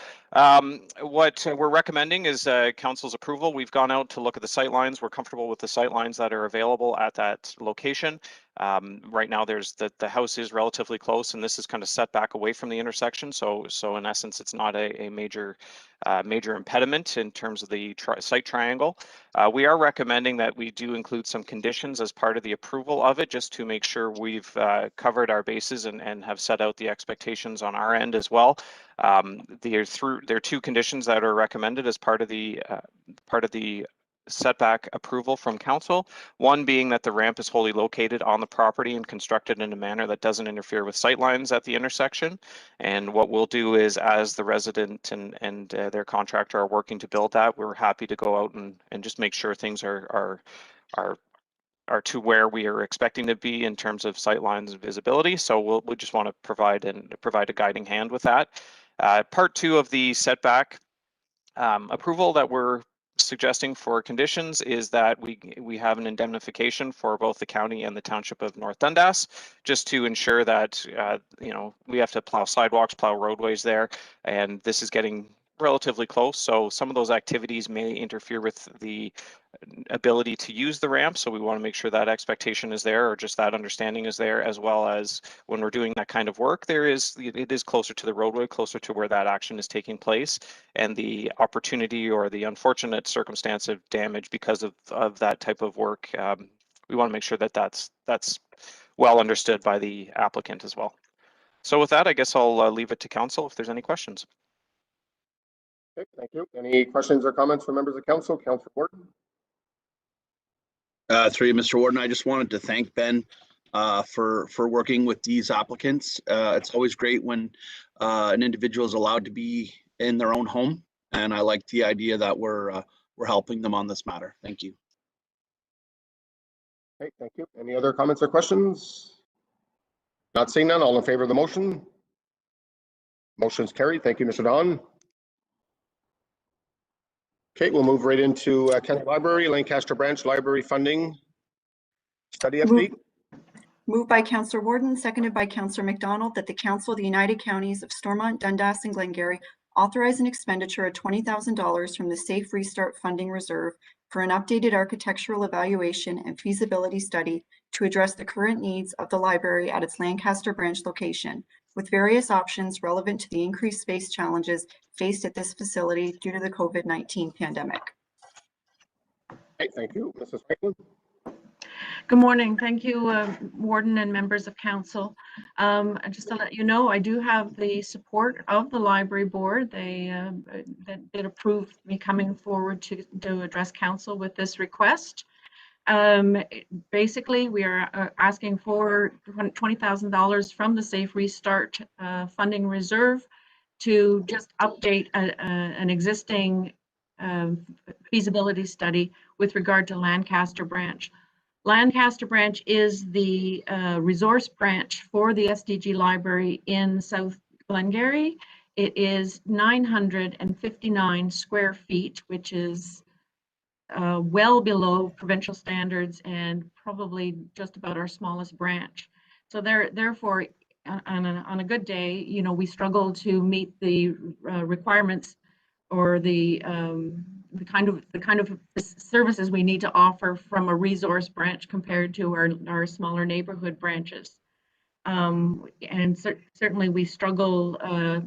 Speaker 14: what we're recommending is council's approval. We've gone out to look at the sight lines. We're comfortable with the sight lines that are available at that location. Right now, the house is relatively close, and this is kind of set back away from the intersection. So in essence, it's not a major impediment in terms of the site triangle. We are recommending that we do include some conditions as part of the approval of it, just to make sure we've covered our bases and have set out the expectations on our end as well. There are two conditions that are recommended as part of the setback approval from council. One being that the ramp is wholly located on the property and constructed in a manner that doesn't interfere with sightlines at the intersection. And what we'll do is, as the resident and their contractor are working to build that, we're happy to go out and just make sure things are to where we are expecting to be in terms of sightlines and visibility. So we just want to provide a guiding hand with that. Part two of the setback approval that we're suggesting for conditions is that we have an indemnification for both the county and the township of North Dundas, just to ensure that we have to plow sidewalks, plow roadways there, and this is getting relatively close. So some of those activities may interfere with the ability to use the ramp. So we want to make sure that expectation is there, or just that understanding is there, as well as when we're doing that kind of work, it is closer to the roadway, closer to where that action is taking place, and the opportunity or the unfortunate circumstance of damage because of that type of work. We want to make sure that that's well understood by the applicant as well. So with that, I guess I'll leave it to council if there's any questions.
Speaker 1: Okay, thank you. Any questions or comments from members of council? Councillor Wharton.
Speaker 9: Through you, Mr. Warden, I just wanted to thank Ben for working with these applicants. It's always great when an individual is allowed to be in their own home, and I like the idea that we're helping them on this matter. Thank you.
Speaker 1: Okay, thank you. Any other comments or questions? Not seeing none. All in favor of the motion? Motion's carried. Thank you, Mr. Don. Okay, we'll move right into County Library, Lancaster Branch Library Funding Study Update.
Speaker 2: Moved by Councillor Wharton, seconded by Councillor McDonald, that the Council of the United Counties of Stormont, Dundas, and Glengarry authorize an expenditure of $20,000 from the Safe Restart Funding Reserve for an updated architectural evaluation and feasibility study to address the current needs of the library at its Lancaster branch location, with various options relevant to the increased space challenges faced at this facility due to the COVID-19 pandemic.
Speaker 1: Okay, thank you. Mrs. Franklin.
Speaker 16: Good morning. Thank you, Warden and members of council. Just to let you know, I do have the support of the library board. They did approve me coming forward to address council with this request. Basically, we are asking for $20,000 from the Safe Restart Funding Reserve to just update an existing feasibility study with regard to Lancaster Branch. Lancaster Branch is the resource branch for the SDG library in South Glengarry. It is 959 square feet, which is well below provincial standards and probably just about our smallest branch. So therefore, on a good day, we struggle to meet the requirements or the kind of services we need to offer from a resource branch compared to our smaller neighborhood branches. And certainly we struggle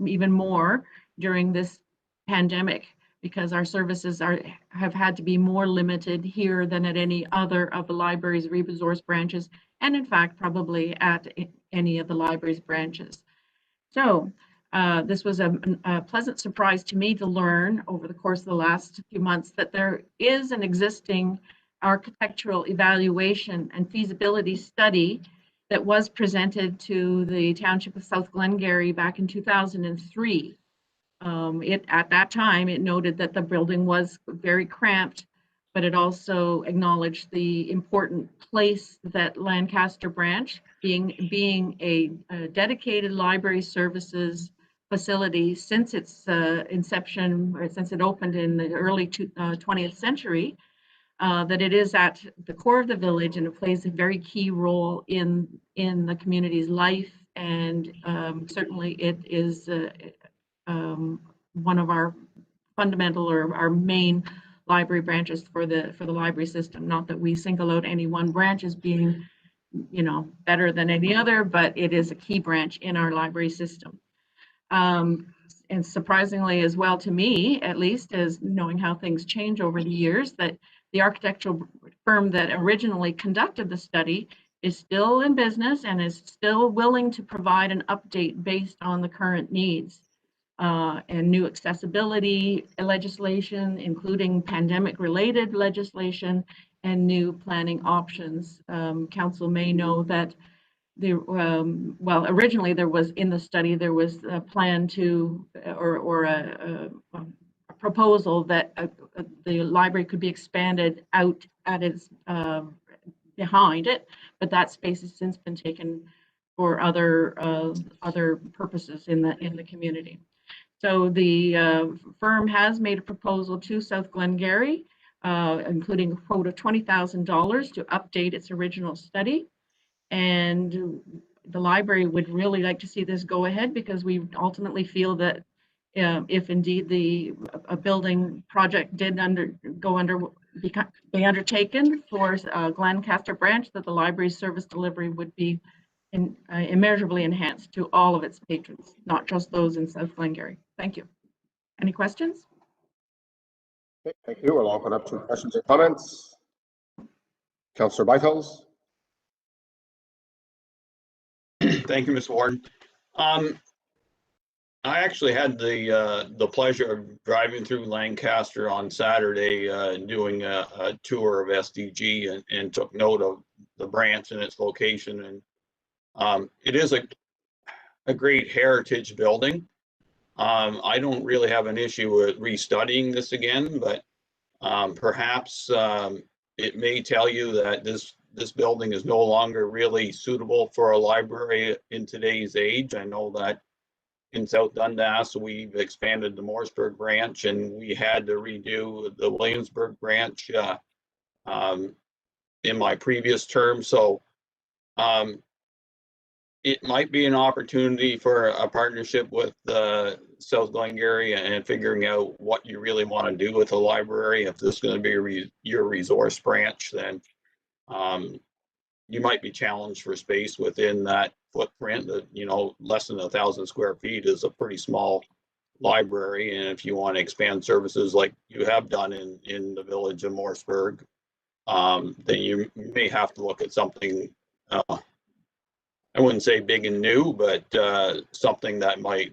Speaker 16: even more during this pandemic because our services have had to be more limited here than at any other of the library's resource branches, and in fact probably at any of the library's branches. So this was a pleasant surprise to me to learn over the course of the last few months that there is an existing architectural evaluation and feasibility study that was presented to the Township of South Glengarry back in 2003. At that time, it noted that the building was very cramped, but it also acknowledged the important place that Lancaster Branch, being a dedicated library services facility since its inception, or since it opened in the early 20th century, that it is at the core of the village and it plays a very key role in the community's life. And certainly it is one of our fundamental or our main library branches for the library system. Not that we single out any one branch as being better than any other, but it is a key branch in our library system. And surprisingly as well to me, at least, as knowing how things change over the years, that the architectural firm that originally conducted the study is still in business and is still willing to provide an update based on the current needs and new accessibility legislation, including pandemic-related legislation and new planning options. Council may know that originally there was in the study, there was a plan to, or a proposal that the library could be expanded out at its, behind it, but that space has since been taken for other purposes in the community. So the firm has made a proposal to South Glengarry, including a quote of $20,000 to update its original study. And the library would really like to see this go ahead, because we ultimately feel that if indeed a building project did be undertaken for Glencaster branch, that the library's service delivery would be immeasurably enhanced to all of its patrons, not just those in South Glengarry. Thank you. Any questions?
Speaker 1: Okay, thank you. We'll open up to questions or comments. Councillor Byfeld.
Speaker 15: Thank you, Ms. Warden. I actually had the pleasure of driving through Lancaster on Saturday, doing a tour of SDG and took note of the branch and its location. And it is a great heritage building. I don't really have an issue with restudying this again, but perhaps it may tell you that this building is no longer really suitable for a library in today's age. I know that in South Dundas, we've expanded the Morrisburg branch, and we had to redo the Williamsburg branch in my previous term. So it might be an opportunity for a partnership with South Glengarry and figuring out what you really want to do with the library. If this is going to be your resource branch, then you might be challenged for space within that footprint. That, less than 1,000 square feet is a pretty small library, and if you want to expand services like you have done in the village of Morrisburg, then you may have to look at something. I wouldn't say big and new, but something that might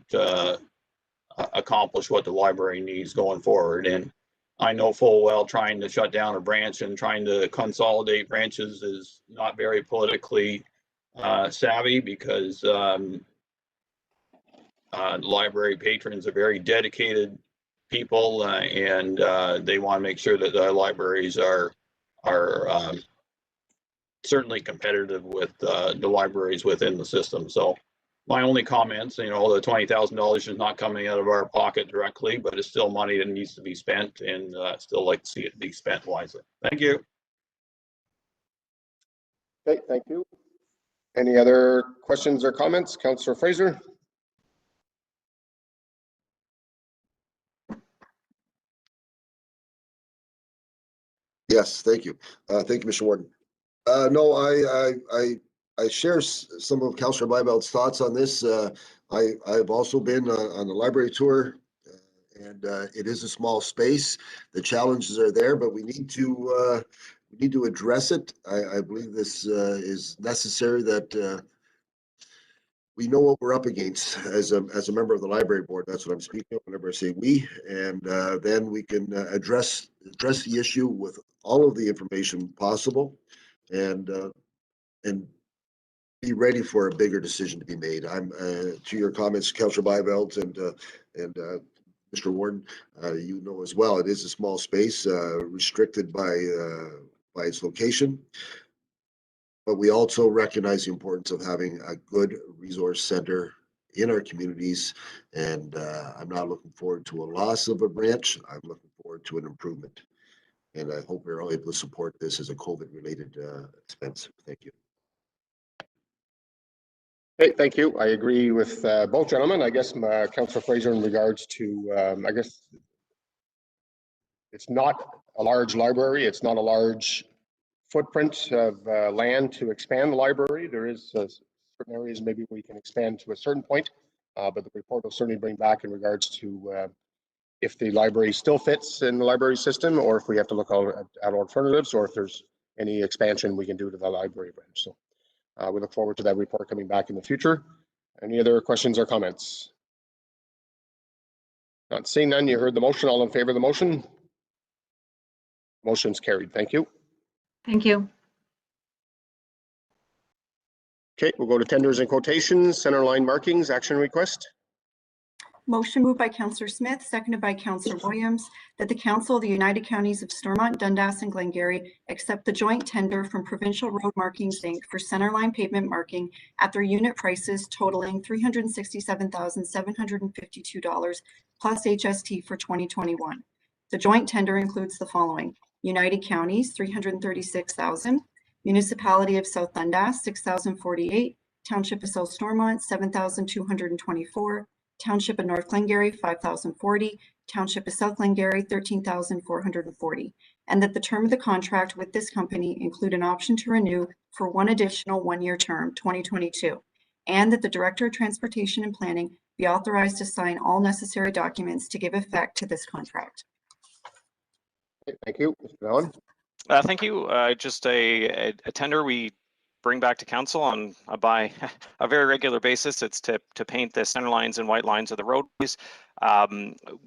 Speaker 15: accomplish what the library needs going forward. And I know full well trying to shut down a branch and trying to consolidate branches is not very politically savvy, because library patrons are very dedicated people, and they want to make sure that the libraries are certainly competitive with the libraries within the system. So my only comments, the $20,000 is not coming out of our pocket directly, but it's still money that needs to be spent, and still like to see it be spent wisely. Thank you.
Speaker 1: Okay, thank you. Any other questions or comments? Councillor Fraser.
Speaker 17: Yes, thank you. Thank you, Mr. Warden. No, I share some of Councillor Byveld's thoughts on this. I've also been on the library tour, and it is a small space. The challenges are there, but we need to address it. I believe this is necessary, that we know what we're up against as a member of the library board. That's what I'm speaking of whenever I say we, and then we can address the issue with all of the information possible, and be ready for a bigger decision to be made. I'm to your comments, Councillor Byveld and Mr. Warden, you know as well, it is a small space, restricted by its location. But we also recognize the importance of having a good resource center in our communities. And I'm not looking forward to a loss of a branch. I'm looking forward to an improvement. And I hope we're all able to support this as a COVID-related expense. Thank you.
Speaker 1: Okay, thank you. I agree with both gentlemen. I guess Councillor Fraser, in regards to, I guess it's not a large library. It's not a large footprint of land to expand the library. There is certain areas maybe we can expand to a certain point, but the report will certainly bring back in regards to if the library still fits in the library system, or if we have to look at alternatives, or if there's any expansion we can do to the library branch. So we look forward to that report coming back in the future. Any other questions or comments? Not seeing none. You heard the motion. All in favor of the motion? Motion's carried. Thank you.
Speaker 16: Thank you.
Speaker 1: Okay, we'll go to tenders and quotations. Center line markings, action request.
Speaker 2: Motion moved by Councillor Smith, seconded by Councillor Williams, that the Council of the United Counties of Stormont, Dundas, and Glengarry accept the joint tender from Provincial Road Markings Inc. for centerline pavement marking at their unit prices totaling $367,752 plus HST for 2021. The joint tender includes the following: United Counties, $336,000, Municipality of South Dundas, $6,048, Township of South Stormont, $7,224, Township of North Glengarry, $5,040, Township of South Glengarry, $13,440, and that the term of the contract with this company include an option to renew for one additional one-year term, 2022, and that the Director of Transportation and Planning be authorized to sign all necessary documents to give effect to this contract.
Speaker 1: Okay, thank you. Mr. Allen.
Speaker 14: Thank you. Just a tender we bring back to council on by a very regular basis. It's to paint the center lines and white lines of the roadways.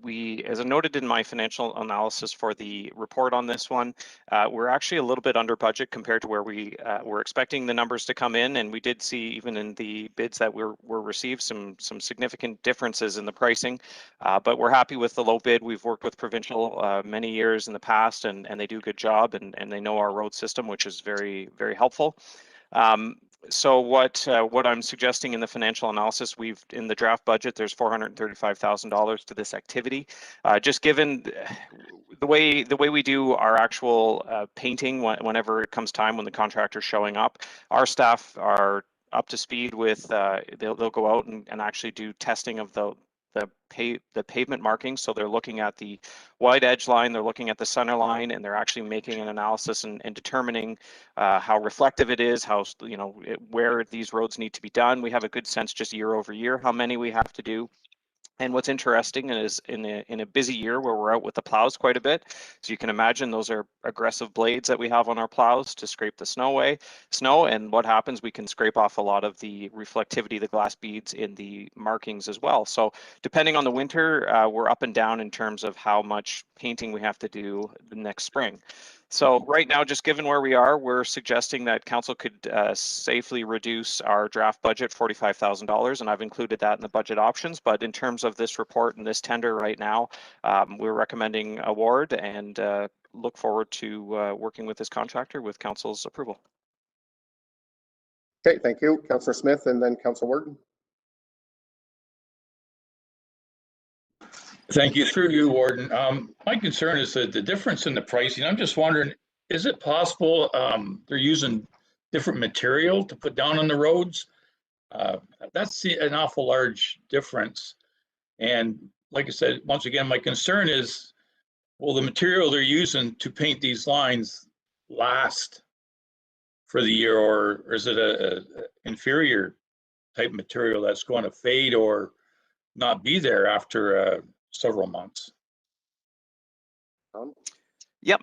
Speaker 14: We, as I noted in my financial analysis for the report on this one, we're actually a little bit under budget compared to where we were expecting the numbers to come in, and we did see even in the bids that were received some significant differences in the pricing. But we're happy with the low bid. We've worked with Provincial many years in the past, and they do a good job, and they know our road system, which is very, very helpful. So what I'm suggesting in the financial analysis, in the draft budget, there's $435,000 to this activity. Just given the way we do our actual painting, whenever it comes time when the contractor's showing up, our staff are up to speed with. They'll go out and actually do testing of the pavement markings. So they're looking at the wide edge line, they're looking at the center line, and they're actually making an analysis and determining how reflective it is, how, where these roads need to be done. We have a good sense just year over year how many we have to do. And what's interesting is in a busy year where we're out with the plows quite a bit, so you can imagine those are aggressive blades that we have on our plows to scrape the snow away. And what happens, we can scrape off a lot of the reflectivity, the glass beads in the markings as well. So depending on the winter, we're up and down in terms of how much painting we have to do the next spring. So right now, just given where we are, we're suggesting that council could safely reduce our draft budget $45,000, and I've included that in the budget options. But in terms of this report and this tender right now, we're recommending award and look forward to working with this contractor with council's approval.
Speaker 1: Okay, thank you. Councillor Smith and then Councillor Wharton.
Speaker 6: Thank you. Through you, Warden. My concern is that the difference in the pricing. I'm just wondering, is it possible they're using different material to put down on the roads? That's an awful large difference. And like I said, once again, my concern is, will the material they're using to paint these lines last for the year, or is it a inferior type material that's going to fade or not be there after several months?
Speaker 14: Yep.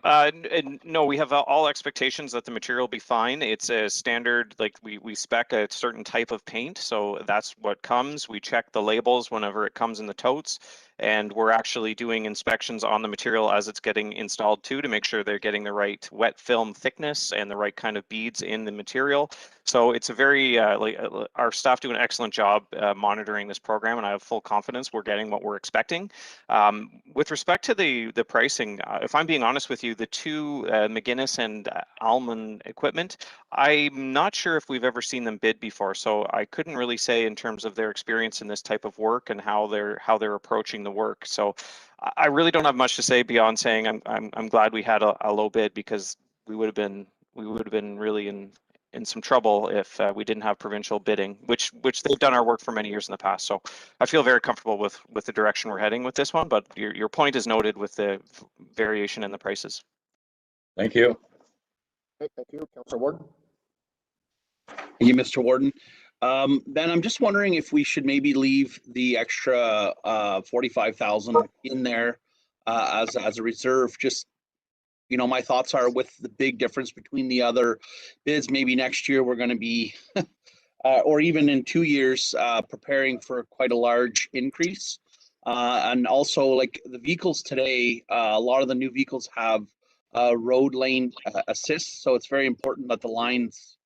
Speaker 14: No, we have all expectations that the material will be fine. It's a standard, like we spec a certain type of paint, so that's what comes. We check the labels whenever it comes in the totes, and we're actually doing inspections on the material as it's getting installed too, to make sure they're getting the right wet film thickness and the right kind of beads in the material. So it's a very, our staff do an excellent job monitoring this program, and I have full confidence we're getting what we're expecting. With respect to the pricing, if I'm being honest with you, the two McGuinness and Alman equipment, I'm not sure if we've ever seen them bid before, so I couldn't really say in terms of their experience in this type of work and how they're approaching the work. So I really don't have much to say beyond saying I'm glad we had a low bid, because we would have been really in some trouble if we didn't have provincial bidding, which they've done our work for many years in the past. So I feel very comfortable with the direction we're heading with this one, but your point is noted with the variation in the prices.
Speaker 6: Thank you.
Speaker 1: Okay, thank you. Councillor Ward.
Speaker 9: Thank you, Mr. Warden. Then I'm just wondering if we should maybe leave the extra 45,000 in there as a reserve. Just, you know, my thoughts are with the big difference between the other bids, maybe next year we're going to be, or even in 2 years, preparing for quite a large increase. And also, like the vehicles today, a lot of the new vehicles have road lane assist, so it's very important that the lines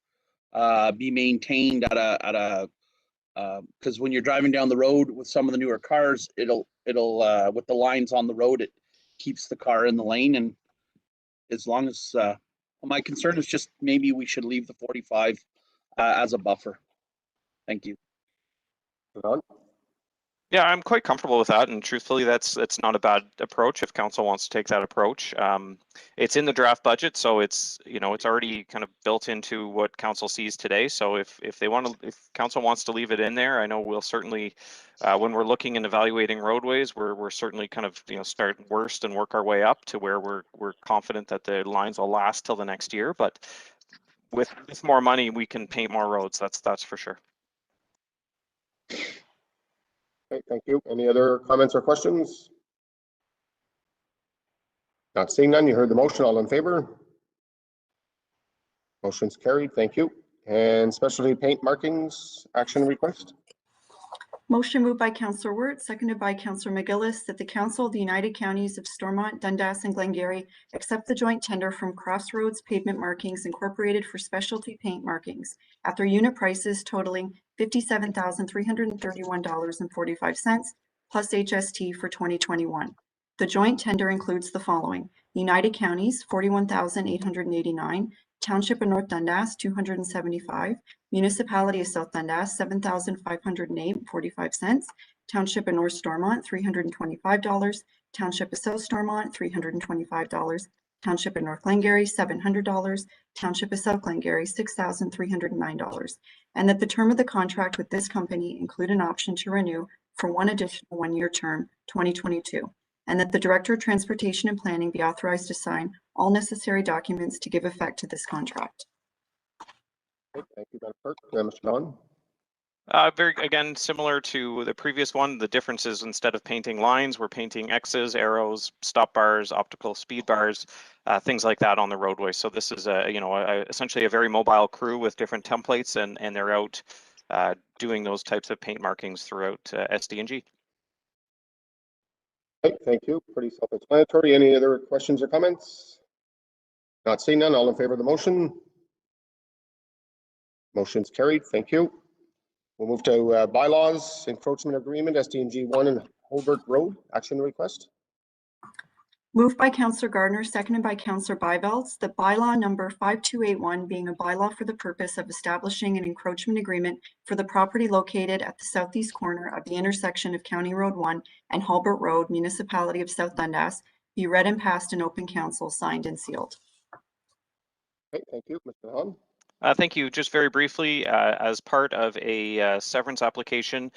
Speaker 9: be maintained at a because when you're driving down the road with some of the newer cars, it'll with the lines on the road, it keeps the car in the lane. And as long as my concern is just maybe we should leave the 45 as a buffer. Thank you.
Speaker 14: Yeah, I'm quite comfortable with that, and truthfully, that's not a bad approach if council wants to take that approach. It's in the draft budget, so it's, you know, it's already kind of built into what council sees today. So if council wants to leave it in there, I know we'll certainly, when we're looking and evaluating roadways, we're certainly kind of, you know, start worst and work our way up to where we're confident that the lines will last till the next year. But with more money, we can paint more roads. That's for sure.
Speaker 1: Okay, thank you. Any other comments or questions? Not seeing none. You heard the motion. All in favor? Motion's carried. Thank you. And specialty paint markings action request.
Speaker 2: Motion moved by Councillor Wirt, seconded by Councillor McGillis, that the Council of the United Counties of Stormont, Dundas, and Glengarry accept the joint tender from Crossroads Pavement Markings Incorporated for specialty paint markings at their unit prices totaling $57,331.45 plus HST for 2021. The joint tender includes the following: United Counties, $41,889, Township of North Dundas, $275, Municipality of South Dundas, $7,508.45, Township of North Stormont, $325, Township of South Stormont, $325, Township of North Glengarry, $700, Township of South Glengarry, $6,309, and that the term of the contract with this company include an option to renew for one additional one-year term, 2022, and that the Director of Transportation and Planning be authorized to sign all necessary documents to give effect to this contract.
Speaker 1: Okay, thank you, Madam Clerk. Mr. Don.
Speaker 14: Again, similar to the previous one, the difference is instead of painting lines, we're painting X's, arrows, stop bars, optical speed bars, things like that on the roadway. So this is essentially a very mobile crew with different templates, and they're out doing those types of paint markings throughout SDG.
Speaker 1: Okay, thank you. Pretty self-explanatory. Any other questions or comments? Not seeing none. All in favor of the motion? Motion's carried. Thank you. We'll move to bylaws, encroachment agreement, SDG 1 and Holbert Road, action request.
Speaker 2: Moved by Councillor Gardner, seconded by Councillor Bivalds, that bylaw number 5281 being a bylaw for the purpose of establishing an encroachment agreement for the property located at the southeast corner of the intersection of County Road 1 and Holbert Road, Municipality of South Dundas, be read and passed in open council, signed and sealed.
Speaker 1: Okay, thank you. Mr. Hahn.
Speaker 14: Thank you. Just very briefly, as part of a severance application,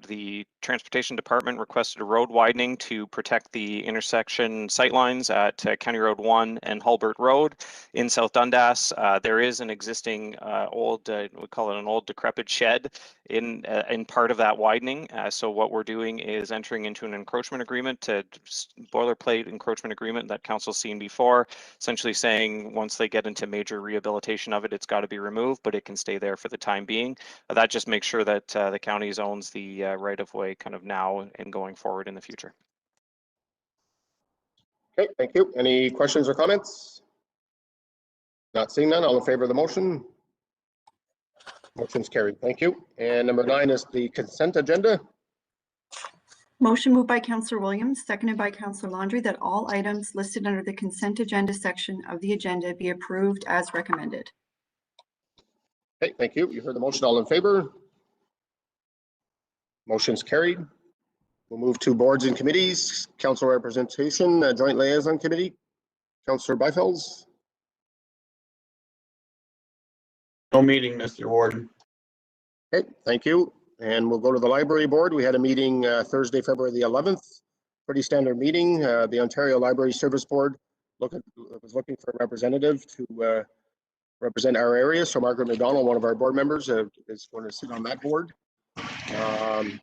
Speaker 14: the Transportation Department requested a road widening to protect the intersection sightlines at County Road 1 and Hulbert Road in South Dundas. There is an existing old, we call it an old decrepit shed in part of that widening. So what we're doing is entering into an encroachment agreement, boilerplate encroachment agreement that council's seen before, essentially saying once they get into major rehabilitation of it, it's got to be removed, but it can stay there for the time being. That just makes sure that the county owns the right of way kind of now and going forward in the future.
Speaker 1: Okay, thank you. Any questions or comments? Not seeing none. All in favor of the motion? Motion's carried. Thank you. And number 9 is the consent agenda.
Speaker 2: Motion moved by Councillor Williams, seconded by Councillor Landry, that all items listed under the consent agenda section of the agenda be approved as recommended.
Speaker 1: Okay, thank you. You heard the motion. All in favor? Motion's carried. We'll move to boards and committees. Council representation, joint liaison committee. Councillor Byfelds.
Speaker 15: No meeting, Mr. Warden.
Speaker 1: Okay, thank you. And we'll go to the library board. We had a meeting Thursday, February the 11th. Pretty standard meeting. The Ontario Library Service Board was looking for a representative to represent our area. So Margaret McDonald, one of our board members, is going to sit on that board.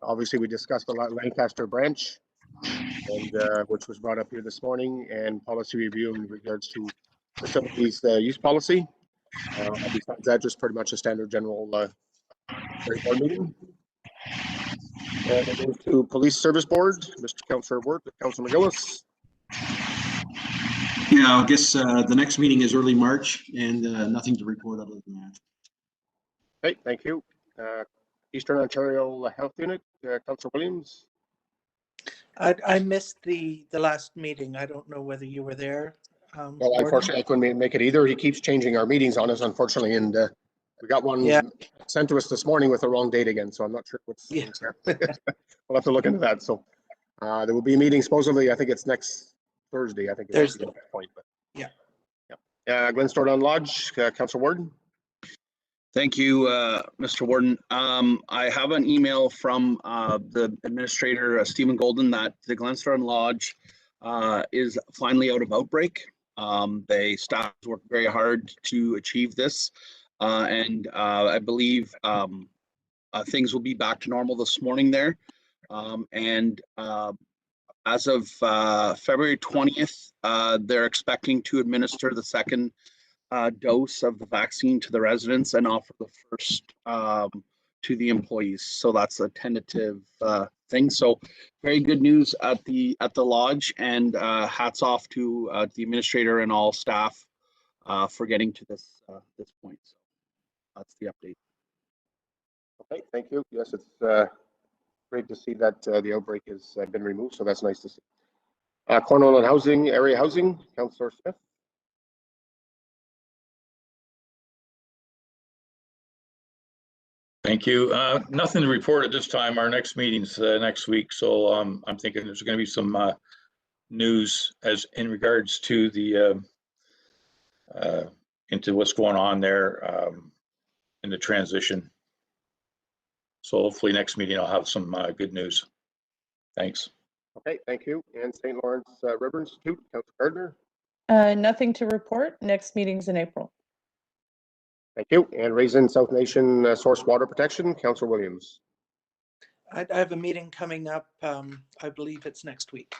Speaker 1: Obviously, we discussed the Lancaster branch, and which was brought up here this morning, and policy review in regards to facilities use policy. Besides that, just pretty much a standard general board meeting. And we'll move to Police Service Board, Mr. Councillor Wirt, Councillor McGillis.
Speaker 18: Yeah, I guess the next meeting is early March, and nothing to report other than that.
Speaker 1: Okay, thank you. Eastern Ontario Health Unit, Councillor Williams.
Speaker 5: I missed the last meeting. I don't know whether you were there.
Speaker 1: Well, unfortunately, I couldn't make it either. He keeps changing our meetings on us, unfortunately, and we got one sent to us this morning with the wrong date again, so I'm not sure what's there. We'll have to look into that. So there will be a meeting supposedly, I think it's next Thursday, I think it's at that point. But Glenstone Lodge, Councillor Warden.
Speaker 9: Thank you, Mr. Warden. I have an email from the administrator, Stephen Golden, that the Glenstone Lodge is finally out of outbreak. Staff worked very hard to achieve this, and I believe things will be back to normal this morning there. As of February 20th, they're expecting to administer the second dose of the vaccine to the residents and offer the first to the employees. So that's a tentative thing. So very good news at the lodge, and hats off to the administrator and all staff for getting to this point. So that's the update.
Speaker 1: Okay, thank you. Yes, it's great to see that the outbreak has been removed. So that's nice to see. Cornwall and Housing, Area Housing, Councillor Smith.
Speaker 6: Thank you. Nothing to report at this time. Our next meeting's next week, so I'm thinking there's going to be some news as in regards to the into what's going on there in the transition. So hopefully next meeting I'll have some good news. Thanks.
Speaker 1: Okay, thank you. And St. Lawrence River Institute, Councillor Gardner.
Speaker 8: Nothing to report. Next meeting's in April.
Speaker 1: Thank you. And Raisin South Nation Source Water Protection, Councillor Williams.
Speaker 5: I have a meeting coming up. I believe it's next week.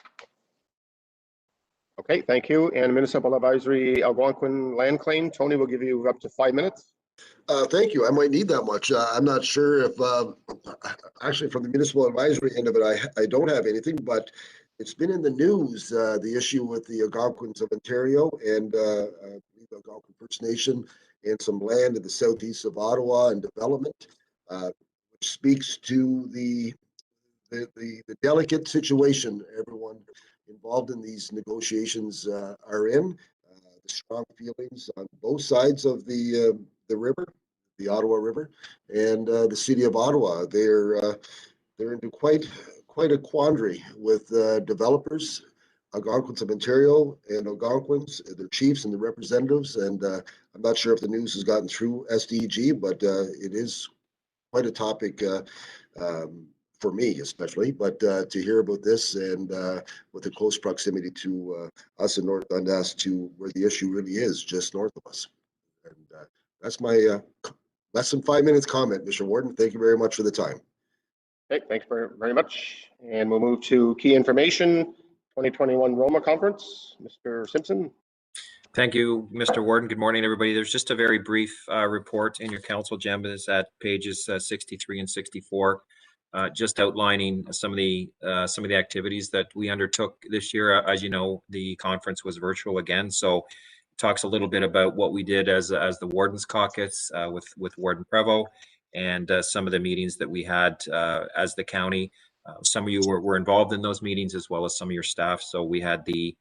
Speaker 1: Okay, thank you. And Municipal Advisory Algonquin Land Claim, Tony will give you up to 5 minutes.
Speaker 17: Thank you. I might need that much. I'm not sure if, actually from the municipal advisory end of it, I don't have anything, but it's been in the news, the issue with the Algonquins of Ontario and the Algonquin First Nation and some land in the southeast of Ottawa and development, which speaks to the delicate situation everyone involved in these negotiations are in. The strong feelings on both sides of the river, the Ottawa River, and the city of Ottawa. They're into quite a quandary with developers, Algonquins of Ontario and Algonquins, their chiefs and the representatives. And I'm not sure if the news has gotten through SDG, but it is quite a topic for me especially, but to hear about this and with the close proximity to us in North Dundas to where the issue really is, just north of us. And that's my less than 5 minutes comment, Mr. Warden. Thank you very much for the time.
Speaker 1: Okay, thanks very much. And we'll move to key information, 2021 Roma Conference. Mr. Simpson.
Speaker 11: Thank you, Mr. Warden. Good morning, everybody. There's just a very brief report in your council agendas at pages 63 and 64, just outlining some of the activities that we undertook this year. As you know, the conference was virtual again, so it talks a little bit about what we did as the Warden's Caucus with Warden Prevost, and some of the meetings that we had as the county. Some of you were involved in those meetings, as well as some of your staff. So we had the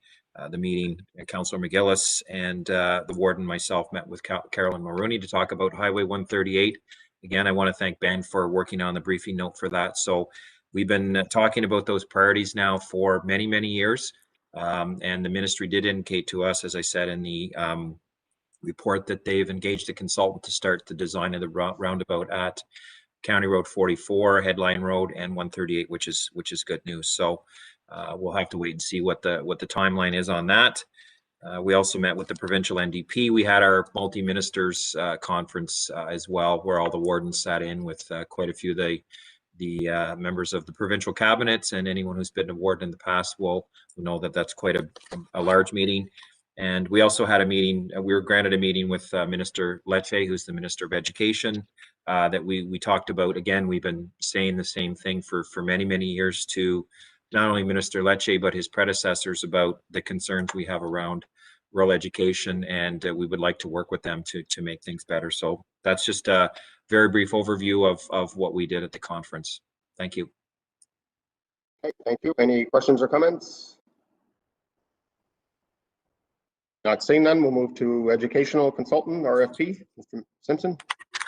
Speaker 11: meeting, Councillor McGillis and the Warden, myself, met with Carolyn Mulrooney to talk about Highway 138. Again, I want to thank Ben for working on the briefing note for that. So we've been talking about those priorities now for many, many years. And the ministry did indicate to us, as I said in the report, that they've engaged a consultant to start the design of the roundabout at County Road 44, Headline Road, and 138, which is good news. So we'll have to wait and see what the timeline is on that. We also met with the provincial NDP. We had our multi-ministers conference as well, where all the wardens sat in with quite a few of the members of the provincial cabinets, and anyone who's been a warden in the past will know that that's quite a large meeting. And we also had a meeting, we were granted a meeting with Minister Lecce, who's the Minister of Education, that we talked about. Again, we've been saying the same thing for many, many years to not only Minister Lecce, but his predecessors about the concerns we have around rural education, and we would like to work with them to make things better. So that's just a very brief overview of what we did at the conference. Thank you.
Speaker 1: Okay, thank you. Any questions or comments? Not seeing none, we'll move to educational consultant, RFP, Mr. Simpson.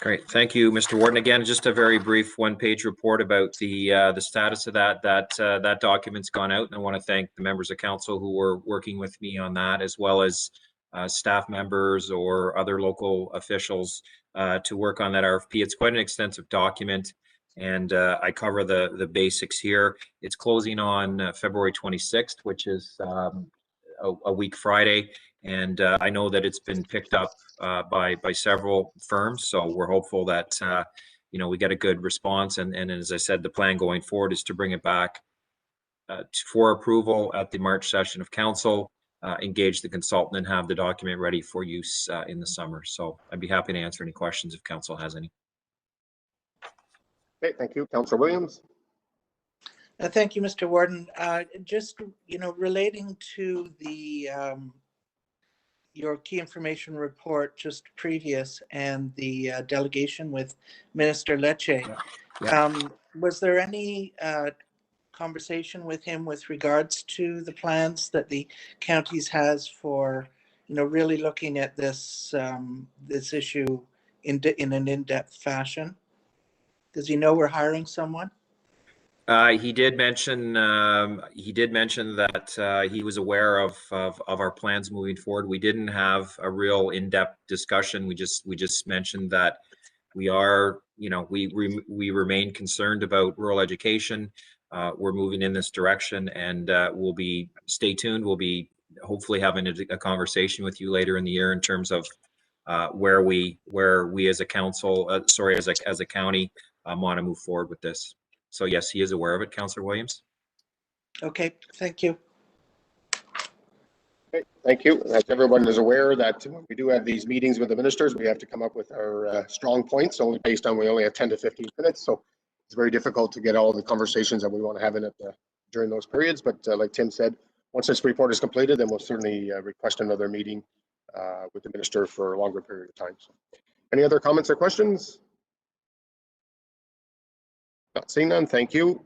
Speaker 11: Great, thank you, Mr. Warden. Again, just a very brief one-page report about the status of that. That document's gone out, and I want to thank the members of council who were working with me on that, as well as staff members or other local officials to work on that RFP. It's quite an extensive document, and I cover the basics here. It's closing on February 26th, which is a week Friday, and I know that it's been picked up by several firms, so we're hopeful that we get a good response. And as I said, the plan going forward is to bring it back for approval at the March session of council, engage the consultant, and have the document ready for use in the summer. So I'd be happy to answer any questions if council has any.
Speaker 1: Okay, thank you, Councillor Williams.
Speaker 5: Thank you, Mr. Warden. Just, relating to the your key information report just previous and the delegation with Minister Lecce, was there any conversation with him with regards to the plans that the counties has for, really looking at this this issue in an in-depth fashion? Does he know we're hiring someone?
Speaker 11: He did mention that he was aware of our plans moving forward. We didn't have a real in-depth discussion. We just mentioned that we are, we remain concerned about rural education. We're moving in this direction, and stay tuned. We'll be hopefully having a conversation with you later in the year in terms of where we as a council, as a county, want to move forward with this. So yes, he is aware of it, Councillor Williams.
Speaker 5: Okay, thank you.
Speaker 1: Okay, thank you. As everyone is aware that when we do have these meetings with the ministers, we have to come up with our strong points, only based on we only have 10 to 15 minutes. So it's very difficult to get all the conversations that we want to have in it during those periods. But like Tim said, once this report is completed, then we'll certainly request another meeting with the minister for a longer period of time. So, any other comments or questions? Not seeing none, thank you.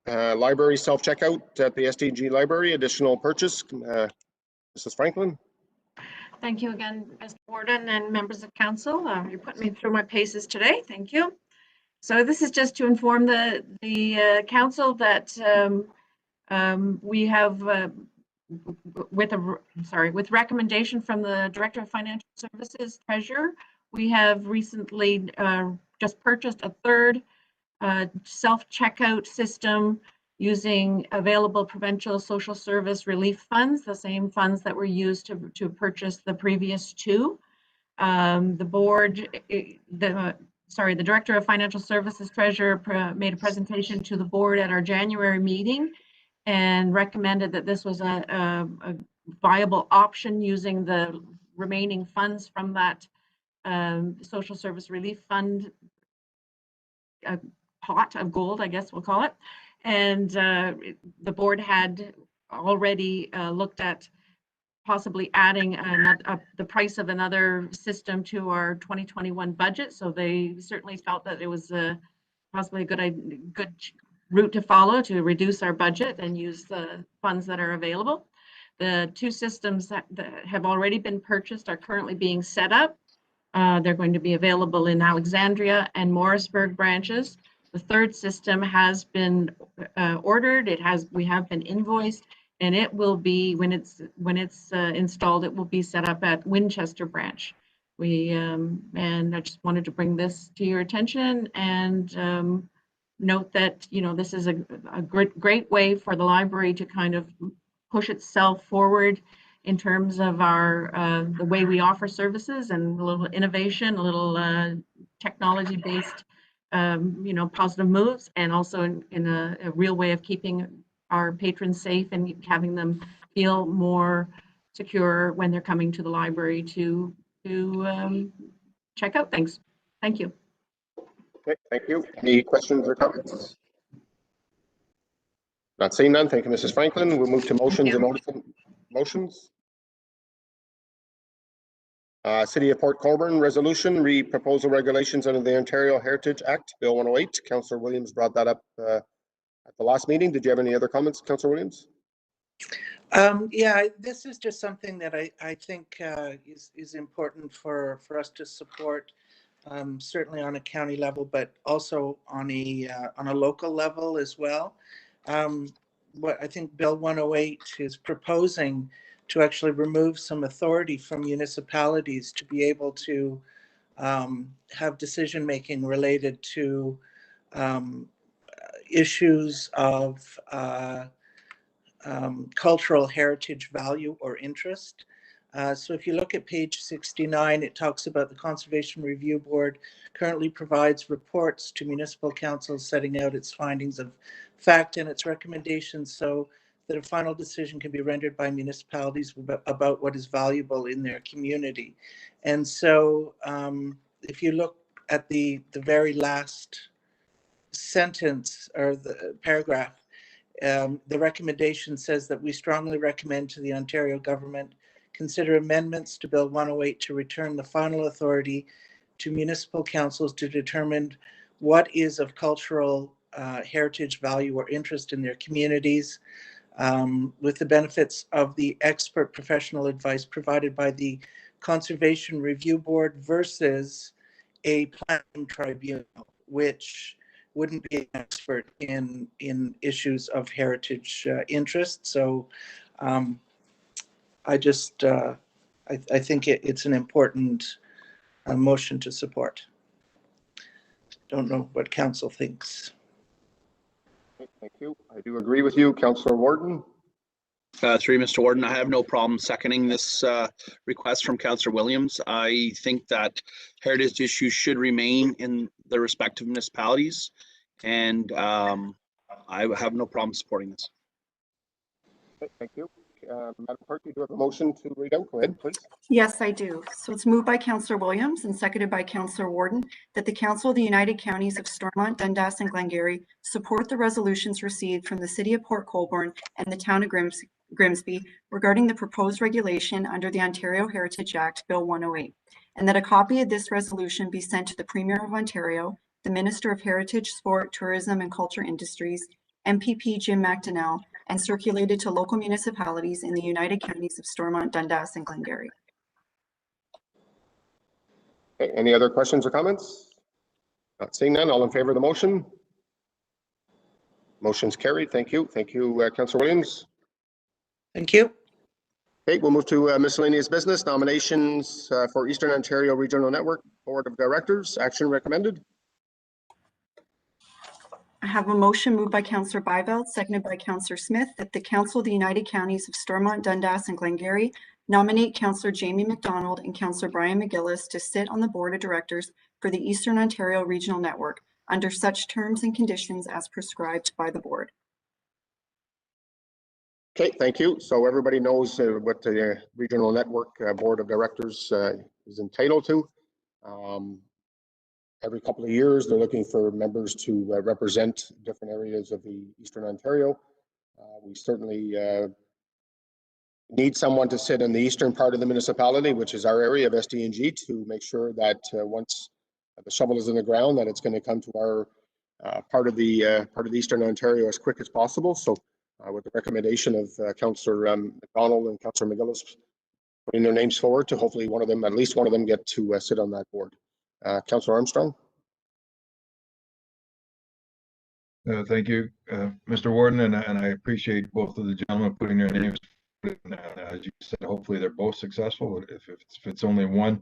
Speaker 1: Library self-checkout at the SDG library, additional purchase. Mrs. Franklin.
Speaker 16: Thank you again, Mr. Warden and members of council. You're putting me through my paces today. Thank you. So this is just to inform the council that we have, with recommendation from the Director of Financial Services Treasurer, we have recently just purchased a third self-checkout system using available provincial social service relief funds, the same funds that were used to purchase the previous two. The board, the Director of Financial Services Treasurer made a presentation to the board at our January meeting and recommended that this was a viable option using the remaining funds from that social service relief fund pot of gold, I guess we'll call it. And the board had already looked at possibly adding the price of another system to our 2021 budget. So they certainly felt that it was possibly a good route to follow to reduce our budget and use the funds that are available. The two systems that have already been purchased are currently being set up. They're going to be available in Alexandria and Morrisburg branches. The third system has been ordered. We have been invoiced, and it will be, when it's installed, it will be set up at Winchester branch. And I just wanted to bring this to your attention and note that this is a great way for the library to kind of push itself forward in terms of our the way we offer services and a little innovation, a little technology-based, positive moves, and also in a real way of keeping our patrons safe and having them feel more secure when they're coming to the library to check out things. Thank you.
Speaker 1: Okay, thank you. Any questions or comments? Not seeing none. Thank you, Mrs. Franklin. We'll move to motions and motions. City of Port Colborne resolution, proposal regulations under the Ontario Heritage Act, Bill 108. Councillor Williams brought that up at the last meeting. Did you have any other comments, Councillor Williams?
Speaker 5: Yeah, this is just something that I think is important for us to support, certainly on a county level, but also on a local level as well. What I think Bill 108 is proposing to actually remove some authority from municipalities to be able to have decision making related to issues of cultural heritage value or interest. So if you look at page 69, it talks about the Conservation Review Board currently provides reports to municipal councils setting out its findings of fact and its recommendations so that a final decision can be rendered by municipalities about what is valuable in their community. And so if you look at the very last sentence or the paragraph, the recommendation says that we strongly recommend to the Ontario government consider amendments to Bill 108 to return the final authority to municipal councils to determine what is of cultural heritage value or interest in their communities, with the benefits of the expert professional advice provided by the Conservation Review Board versus a planning tribunal, which wouldn't be an expert in issues of heritage interest. So I just I think it's an important motion to support. Don't know what council thinks.
Speaker 1: Thank you. I do agree with you, Councillor Warden.
Speaker 9: Through Mr. Warden, I have no problem seconding this request from Councillor Williams. I think that heritage issues should remain in the respective municipalities, and I have no problem supporting this.
Speaker 1: Okay, thank you. Madam Clerk, you do have a motion to read out. Go ahead, please.
Speaker 2: Yes, I do. So it's moved by Councillor Williams and seconded by Councillor Warden that the Council of the United Counties of Stormont, Dundas, and Glengarry support the resolutions received from the City of Port Colborne and the Town of Grimsby regarding the proposed regulation under the Ontario Heritage Act, Bill 108, and that a copy of this resolution be sent to the Premier of Ontario, the Minister of Heritage, Sport, Tourism, and Culture Industries, MPP Jim McDonnell, and circulated to local municipalities in the United Counties of Stormont, Dundas, and Glengarry.
Speaker 1: Okay, any other questions or comments? Not seeing none. All in favor of the motion? Motion's carried. Thank you. Thank you, Councillor Williams.
Speaker 5: Thank you.
Speaker 1: Okay, we'll move to miscellaneous business. Nominations for Eastern Ontario Regional Network Board of Directors. Action recommended.
Speaker 2: I have a motion moved by Councillor Byveld, seconded by Councillor Smith, that the Council of the United Counties of Stormont, Dundas, and Glengarry nominate Councillor Jamie McDonald and Councillor Brian McGillis to sit on the Board of Directors for the Eastern Ontario Regional Network under such terms and conditions as prescribed by the board.
Speaker 1: Okay, thank you. So everybody knows what the Regional Network Board of Directors is entitled to. Every couple of years, they're looking for members to represent different areas of the Eastern Ontario. We certainly need someone to sit in the eastern part of the municipality, which is our area of SDG, to make sure that once the shovel is in the ground, that it's going to come to our part of the Eastern Ontario as quick as possible. So, with the recommendation of Councillor McDonald and Councillor McGillis putting their names forward, to hopefully one of them, at least one of them, get to sit on that board. Councillor Armstrong.
Speaker 3: Thank you, Mr. Warden, and I appreciate both of the gentlemen putting their names. As you said, hopefully they're both successful. If it's only one,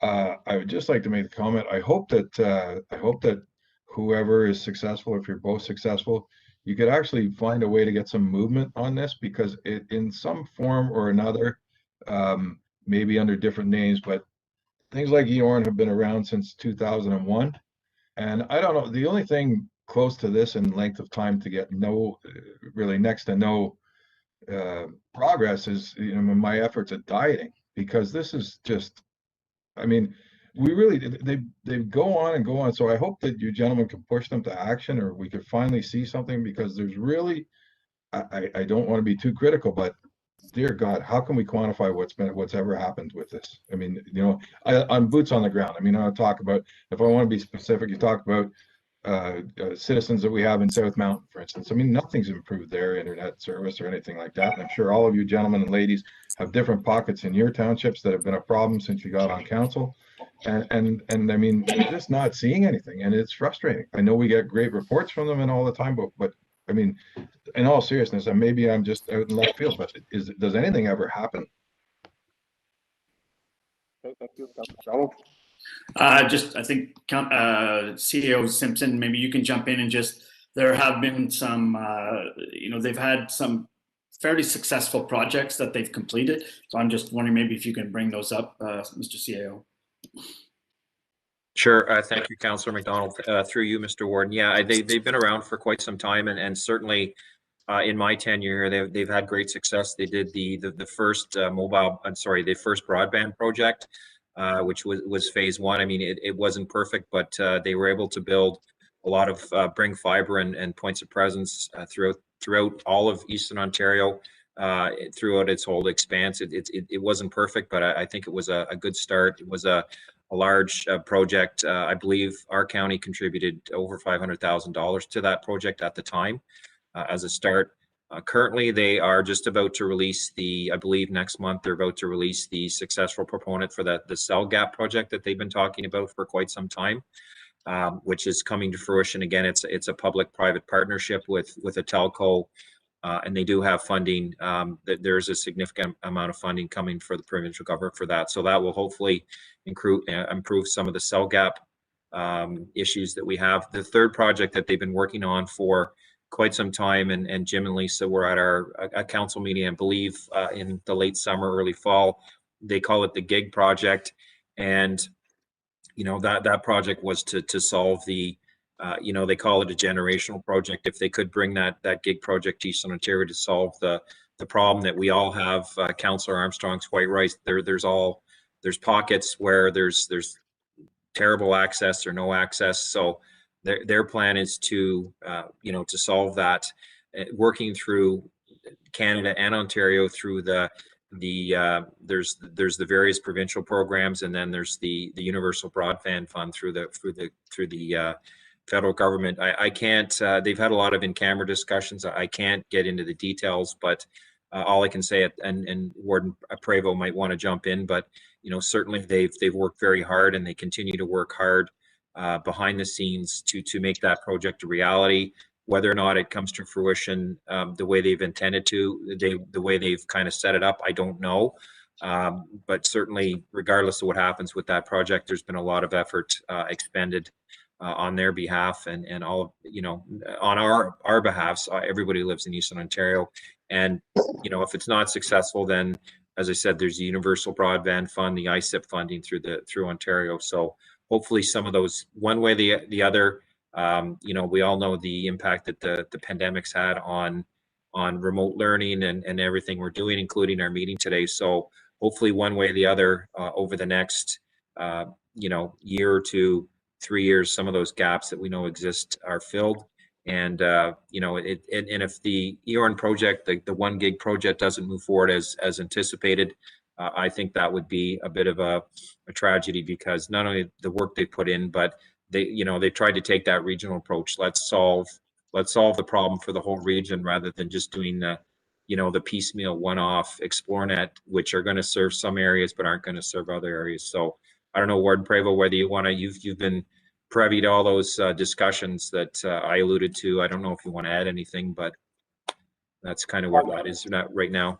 Speaker 3: I would just like to make a comment. I hope that whoever is successful, if you're both successful, you could actually find a way to get some movement on this, because in some form or another, maybe under different names, but things like EORN have been around since 2001. And I don't know, the only thing close to this in length of time to get really next to no progress is, my efforts at dieting, because this is just, I mean, we really, they go on and go on. So I hope that you gentlemen can push them to action, or we could finally see something, because there's really, I don't want to be too critical, but dear God, how can we quantify what's ever happened with this? I mean, I'm boots on the ground. I mean, I talk about, if I want to be specific, you talk about citizens that we have in South Mountain, for instance. I mean, nothing's improved their internet service or anything like that. And I'm sure all of you gentlemen and ladies have different pockets in your townships that have been a problem since you got on council. And I mean, we're just not seeing anything, and it's frustrating. I know we get great reports from them and all the time, but I mean, in all seriousness, and maybe I'm just out in left field, but does anything ever happen?
Speaker 1: Okay, thank you, Councilor McDonald.
Speaker 10: I think CEO Simpson, maybe you can jump in and there have been some, they've had some fairly successful projects that they've completed. So I'm just wondering maybe if you can bring those up, Mr. CEO.
Speaker 11: Sure. Thank you, Councillor McDonald. Through you, Mr. Warden. Yeah, they've been around for quite some time, and certainly in my tenure, they've had great success. They did the first the first broadband project, which was phase one. I mean, it wasn't perfect, but they were able to build a lot of bring fiber and points of presence throughout all of Eastern Ontario, throughout its whole expanse. It wasn't perfect, but I think it was a good start. It was a large project. I believe our county contributed over $500,000 to that project at the time as a start. Currently, they are just about to release I believe next month, they're about to release the successful proponent for the cell gap project that they've been talking about for quite some time, which is coming to fruition. Again, it's a public-private partnership with a telco, and they do have funding. There's a significant amount of funding coming for the provincial government for that. So that will hopefully improve some of the cell gap issues that we have. The third project that they've been working on for quite some time, and Jim and Lisa were at our council meeting, I believe, in the late summer, early fall. They call it the GIG project, and that project was to solve the they call it a generational project. If they could bring that GIG project to Eastern Ontario to solve the problem that we all have, Councillor Armstrong's quite right. There's pockets where there's terrible access or no access. So their plan is to to solve that, working through Canada and Ontario through there's the various provincial programs, and then there's the Universal Broadband Fund through the federal government. I can't. They've had a lot of in-camera discussions. I can't get into the details, but all I can say, and Warden Prevost might want to jump in, but certainly they've worked very hard, and they continue to work hard behind the scenes to make that project a reality. Whether or not it comes to fruition the way they've intended to, the way they've kind of set it up, I don't know. But certainly, regardless of what happens with that project, there's been a lot of effort expended on their behalf, and all on our behalf. So everybody lives in Eastern Ontario, and if it's not successful, then as I said, there's the Universal Broadband Fund, the ISIP funding through Ontario. So hopefully, some of those, one way the other. We all know the impact that the pandemic's had on remote learning and everything we're doing, including our meeting today. So hopefully, one way or the other, over the next year or 2, 3 years, some of those gaps that we know exist are filled. And and if the EORN project, the 1 gig project, doesn't move forward as anticipated, I think that would be a bit of a tragedy, because not only the work they put in, but they tried to take that regional approach. Let's solve the problem for the whole region, rather than just doing the piecemeal one-off ExploreNet, which are going to serve some areas but aren't going to serve other areas. So I don't know, Warden Prevost, whether you want to, you've been privy to all those discussions that I alluded to. I don't know if you want to add anything, but that's kind of where that is right now.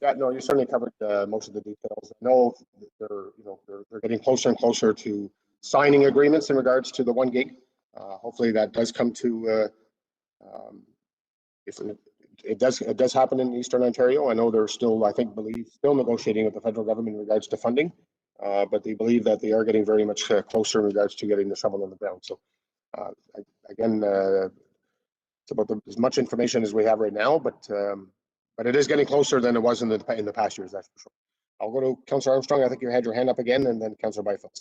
Speaker 1: Yeah, no, you certainly covered most of the details. I know they're getting closer and closer to signing agreements in regards to the 1 gig. Hopefully that does come to it does happen in Eastern Ontario. I know they're still, still negotiating with the federal government in regards to funding, but they believe that they are getting very much closer in regards to getting the shovel on the ground. So again, it's about as much information as we have right now, but it is getting closer than it was in the past years, that's for sure. I'll go to Councillor Armstrong. I think you had your hand up again, and then Councillor Byfield.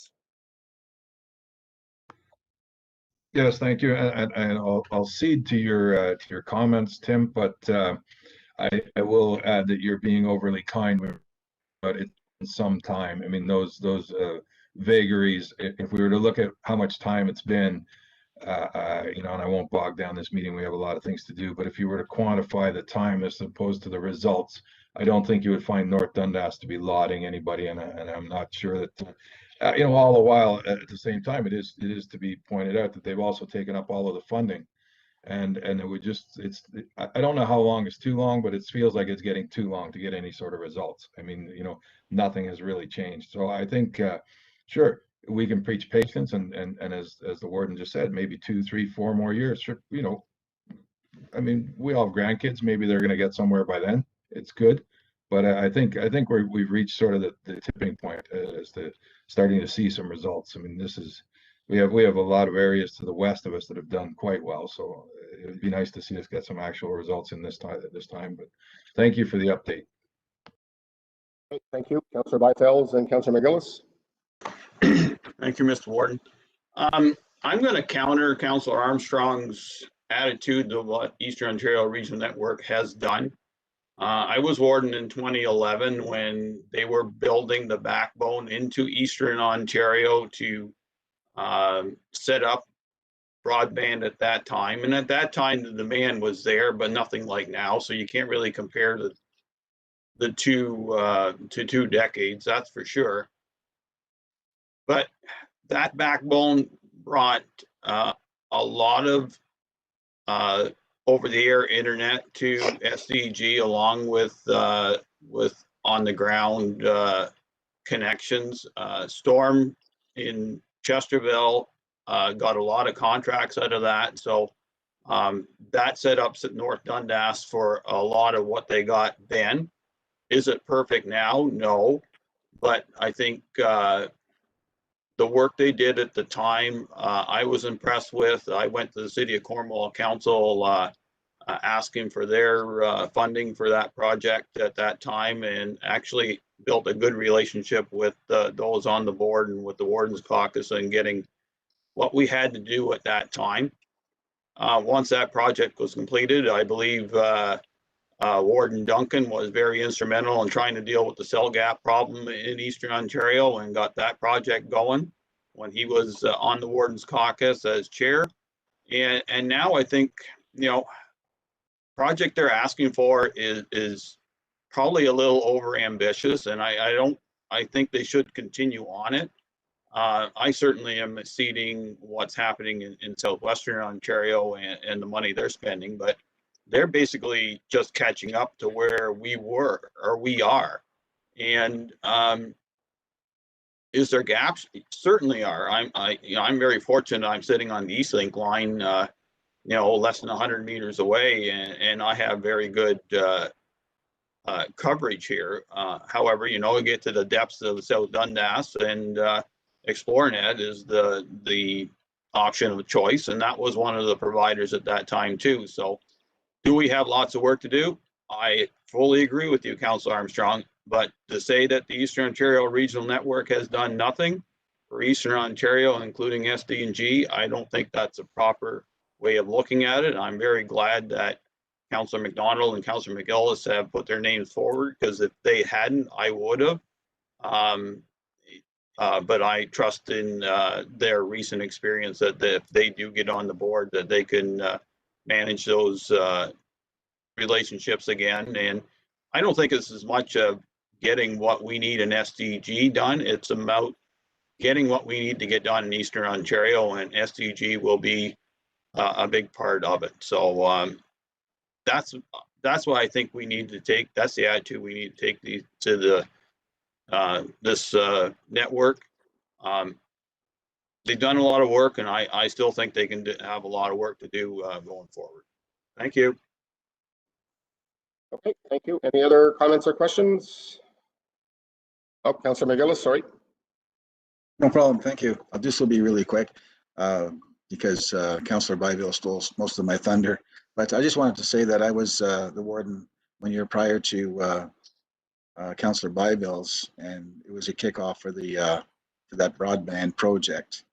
Speaker 3: Yes, thank you. And I'll cede to your comments, Tim, but I will add that you're being overly kind about it in some time. I mean, those vagaries, if we were to look at how much time it's been, and I won't bog down this meeting, we have a lot of things to do, but if you were to quantify the time as opposed to the results, I don't think you would find North Dundas to be lauding anybody, and I'm not sure that, all the while at the same time, it is to be pointed out that they've also taken up all of the funding, and it would just, I don't know how long is too long, but it feels like it's getting too long to get any sort of results. I mean, nothing has really changed. So I think, sure, we can preach patience, and as the warden just said, maybe 2, 3, 4 more years. Sure, I mean, we all have grandkids. Maybe they're going to get somewhere by then. It's good, but I think we've reached sort of the tipping point as to starting to see some results. I mean, we have a lot of areas to the west of us that have done quite well. So it would be nice to see us get some actual results in this time. But thank you for the update.
Speaker 1: Thank you, Councillor Byfield and Councillor McGillis.
Speaker 15: Thank you, Mr. Warden. I'm going to counter Councillor Armstrong's attitude to what Eastern Ontario Regional Network has done. I was warden in 2011 when they were building the backbone into Eastern Ontario to set up broadband at that time. And at that time, the demand was there, but nothing like now. So you can't really compare the two decades, that's for sure. But that backbone brought a lot of over-the-air internet to SDG, along with on-the-ground connections. Storm in Chesterville got a lot of contracts out of that, so that set up North Dundas for a lot of what they got then. Is it perfect now? No, but I think the work they did at the time, I was impressed with. I went to the City of Cornwall Council asking for their funding for that project at that time, and actually built a good relationship with those on the board and with the Warden's Caucus, and getting what we had to do at that time. Once that project was completed, I believe Warden Duncan was very instrumental in trying to deal with the cell gap problem in Eastern Ontario, and got that project going when he was on the Warden's Caucus as chair. And now I think, project they're asking for is probably a little over ambitious, and I think they should continue on it. I certainly am exceeding what's happening in southwestern Ontario and the money they're spending, but they're basically just catching up to where we were, or we are. And is there gaps? Certainly are. I'm very fortunate. I'm sitting on the Eastlink line, less than 100 meters away, and I have very good coverage here. However, you get to the depths of South Dundas, and ExploreNet is the option of choice, and that was one of the providers at that time too. So do we have lots of work to do? I fully agree with you, Councillor Armstrong, but to say that the Eastern Ontario Regional Network has done nothing for Eastern Ontario, including SDG, I don't think that's a proper way of looking at it. I'm very glad that Councillor McDonald and Councillor McGillis have put their names forward, because if they hadn't, I would have. But I trust in their recent experience that if they do get on the board, that they can manage those relationships again. And I don't think it's as much of getting what we need in SDG done. It's about getting what we need to get done in Eastern Ontario, and SDG will be a big part of it. So that's what I think we need to take. That's the attitude we need to take to this network. They've done a lot of work, and I still think they can have a lot of work to do going forward. Thank you.
Speaker 1: Okay, thank you. Any other comments or questions? Oh, Councillor McGillis, sorry.
Speaker 13: No problem. Thank you. This will be really quick because Councillor Byville stole most of my thunder. But I just wanted to say that I was the warden 1 year prior to Councillor Byville's, and it was a kickoff for the for that broadband project.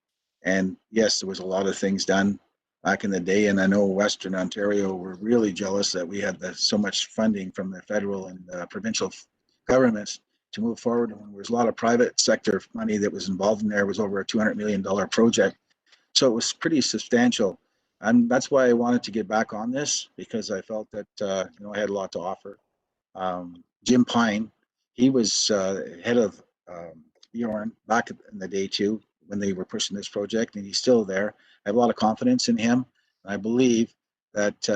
Speaker 13: And yes, there was a lot of things done back in the day, and I know Western Ontario were really jealous that we had so much funding from the federal and provincial governments to move forward. And there was a lot of private sector money that was involved in there. It was over a $200 million project. So it was pretty substantial. And that's why I wanted to get back on this, because I felt that I had a lot to offer. Jim Pine, he was head of Bjorn back in the day too, when they were pushing this project, and he's still there. I have a lot of confidence in him. I believe that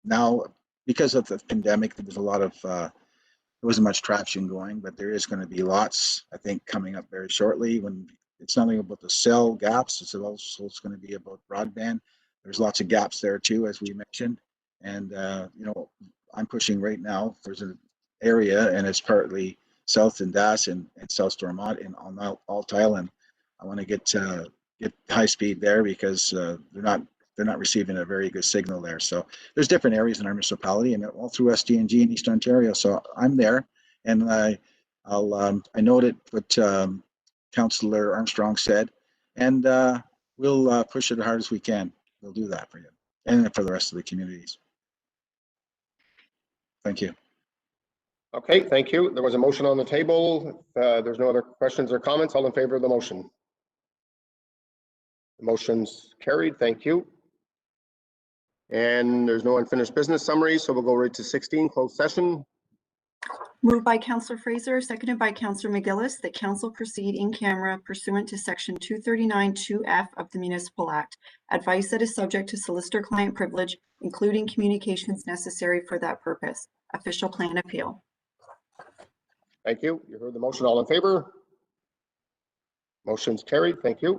Speaker 13: now, because of the pandemic, there was a lot of there wasn't much traction going, but there is going to be lots, I think, coming up very shortly. When it's not only about the cell gaps, it's also going to be about broadband. There's lots of gaps there too, as we mentioned, and I'm pushing right now. There's an area, and it's partly South Dundas and South Stormont and on Alt Island. I want to get high speed there because they're not receiving a very good signal there. So there's different areas in our municipality and all through SDG in East Ontario. So I'm there, and I noted what Councillor Armstrong said, and we'll push it as hard as we can. We'll do that for you and for the rest of the communities. Thank you.
Speaker 1: Okay, thank you. There was a motion on the table. There's no other questions or comments. All in favor of the motion? The motion's carried. Thank you. And there's no unfinished business summary, so we'll go right to 16, closed session.
Speaker 2: Moved by Councillor Fraser, seconded by Councillor McGillis, that council proceed in camera pursuant to section 239(2)(f) of the Municipal Act. Advice that is subject to solicitor-client privilege, including communications necessary for that purpose. Official plan appeal.
Speaker 1: Thank you. You heard the motion. All in favor? Motion's carried. Thank you.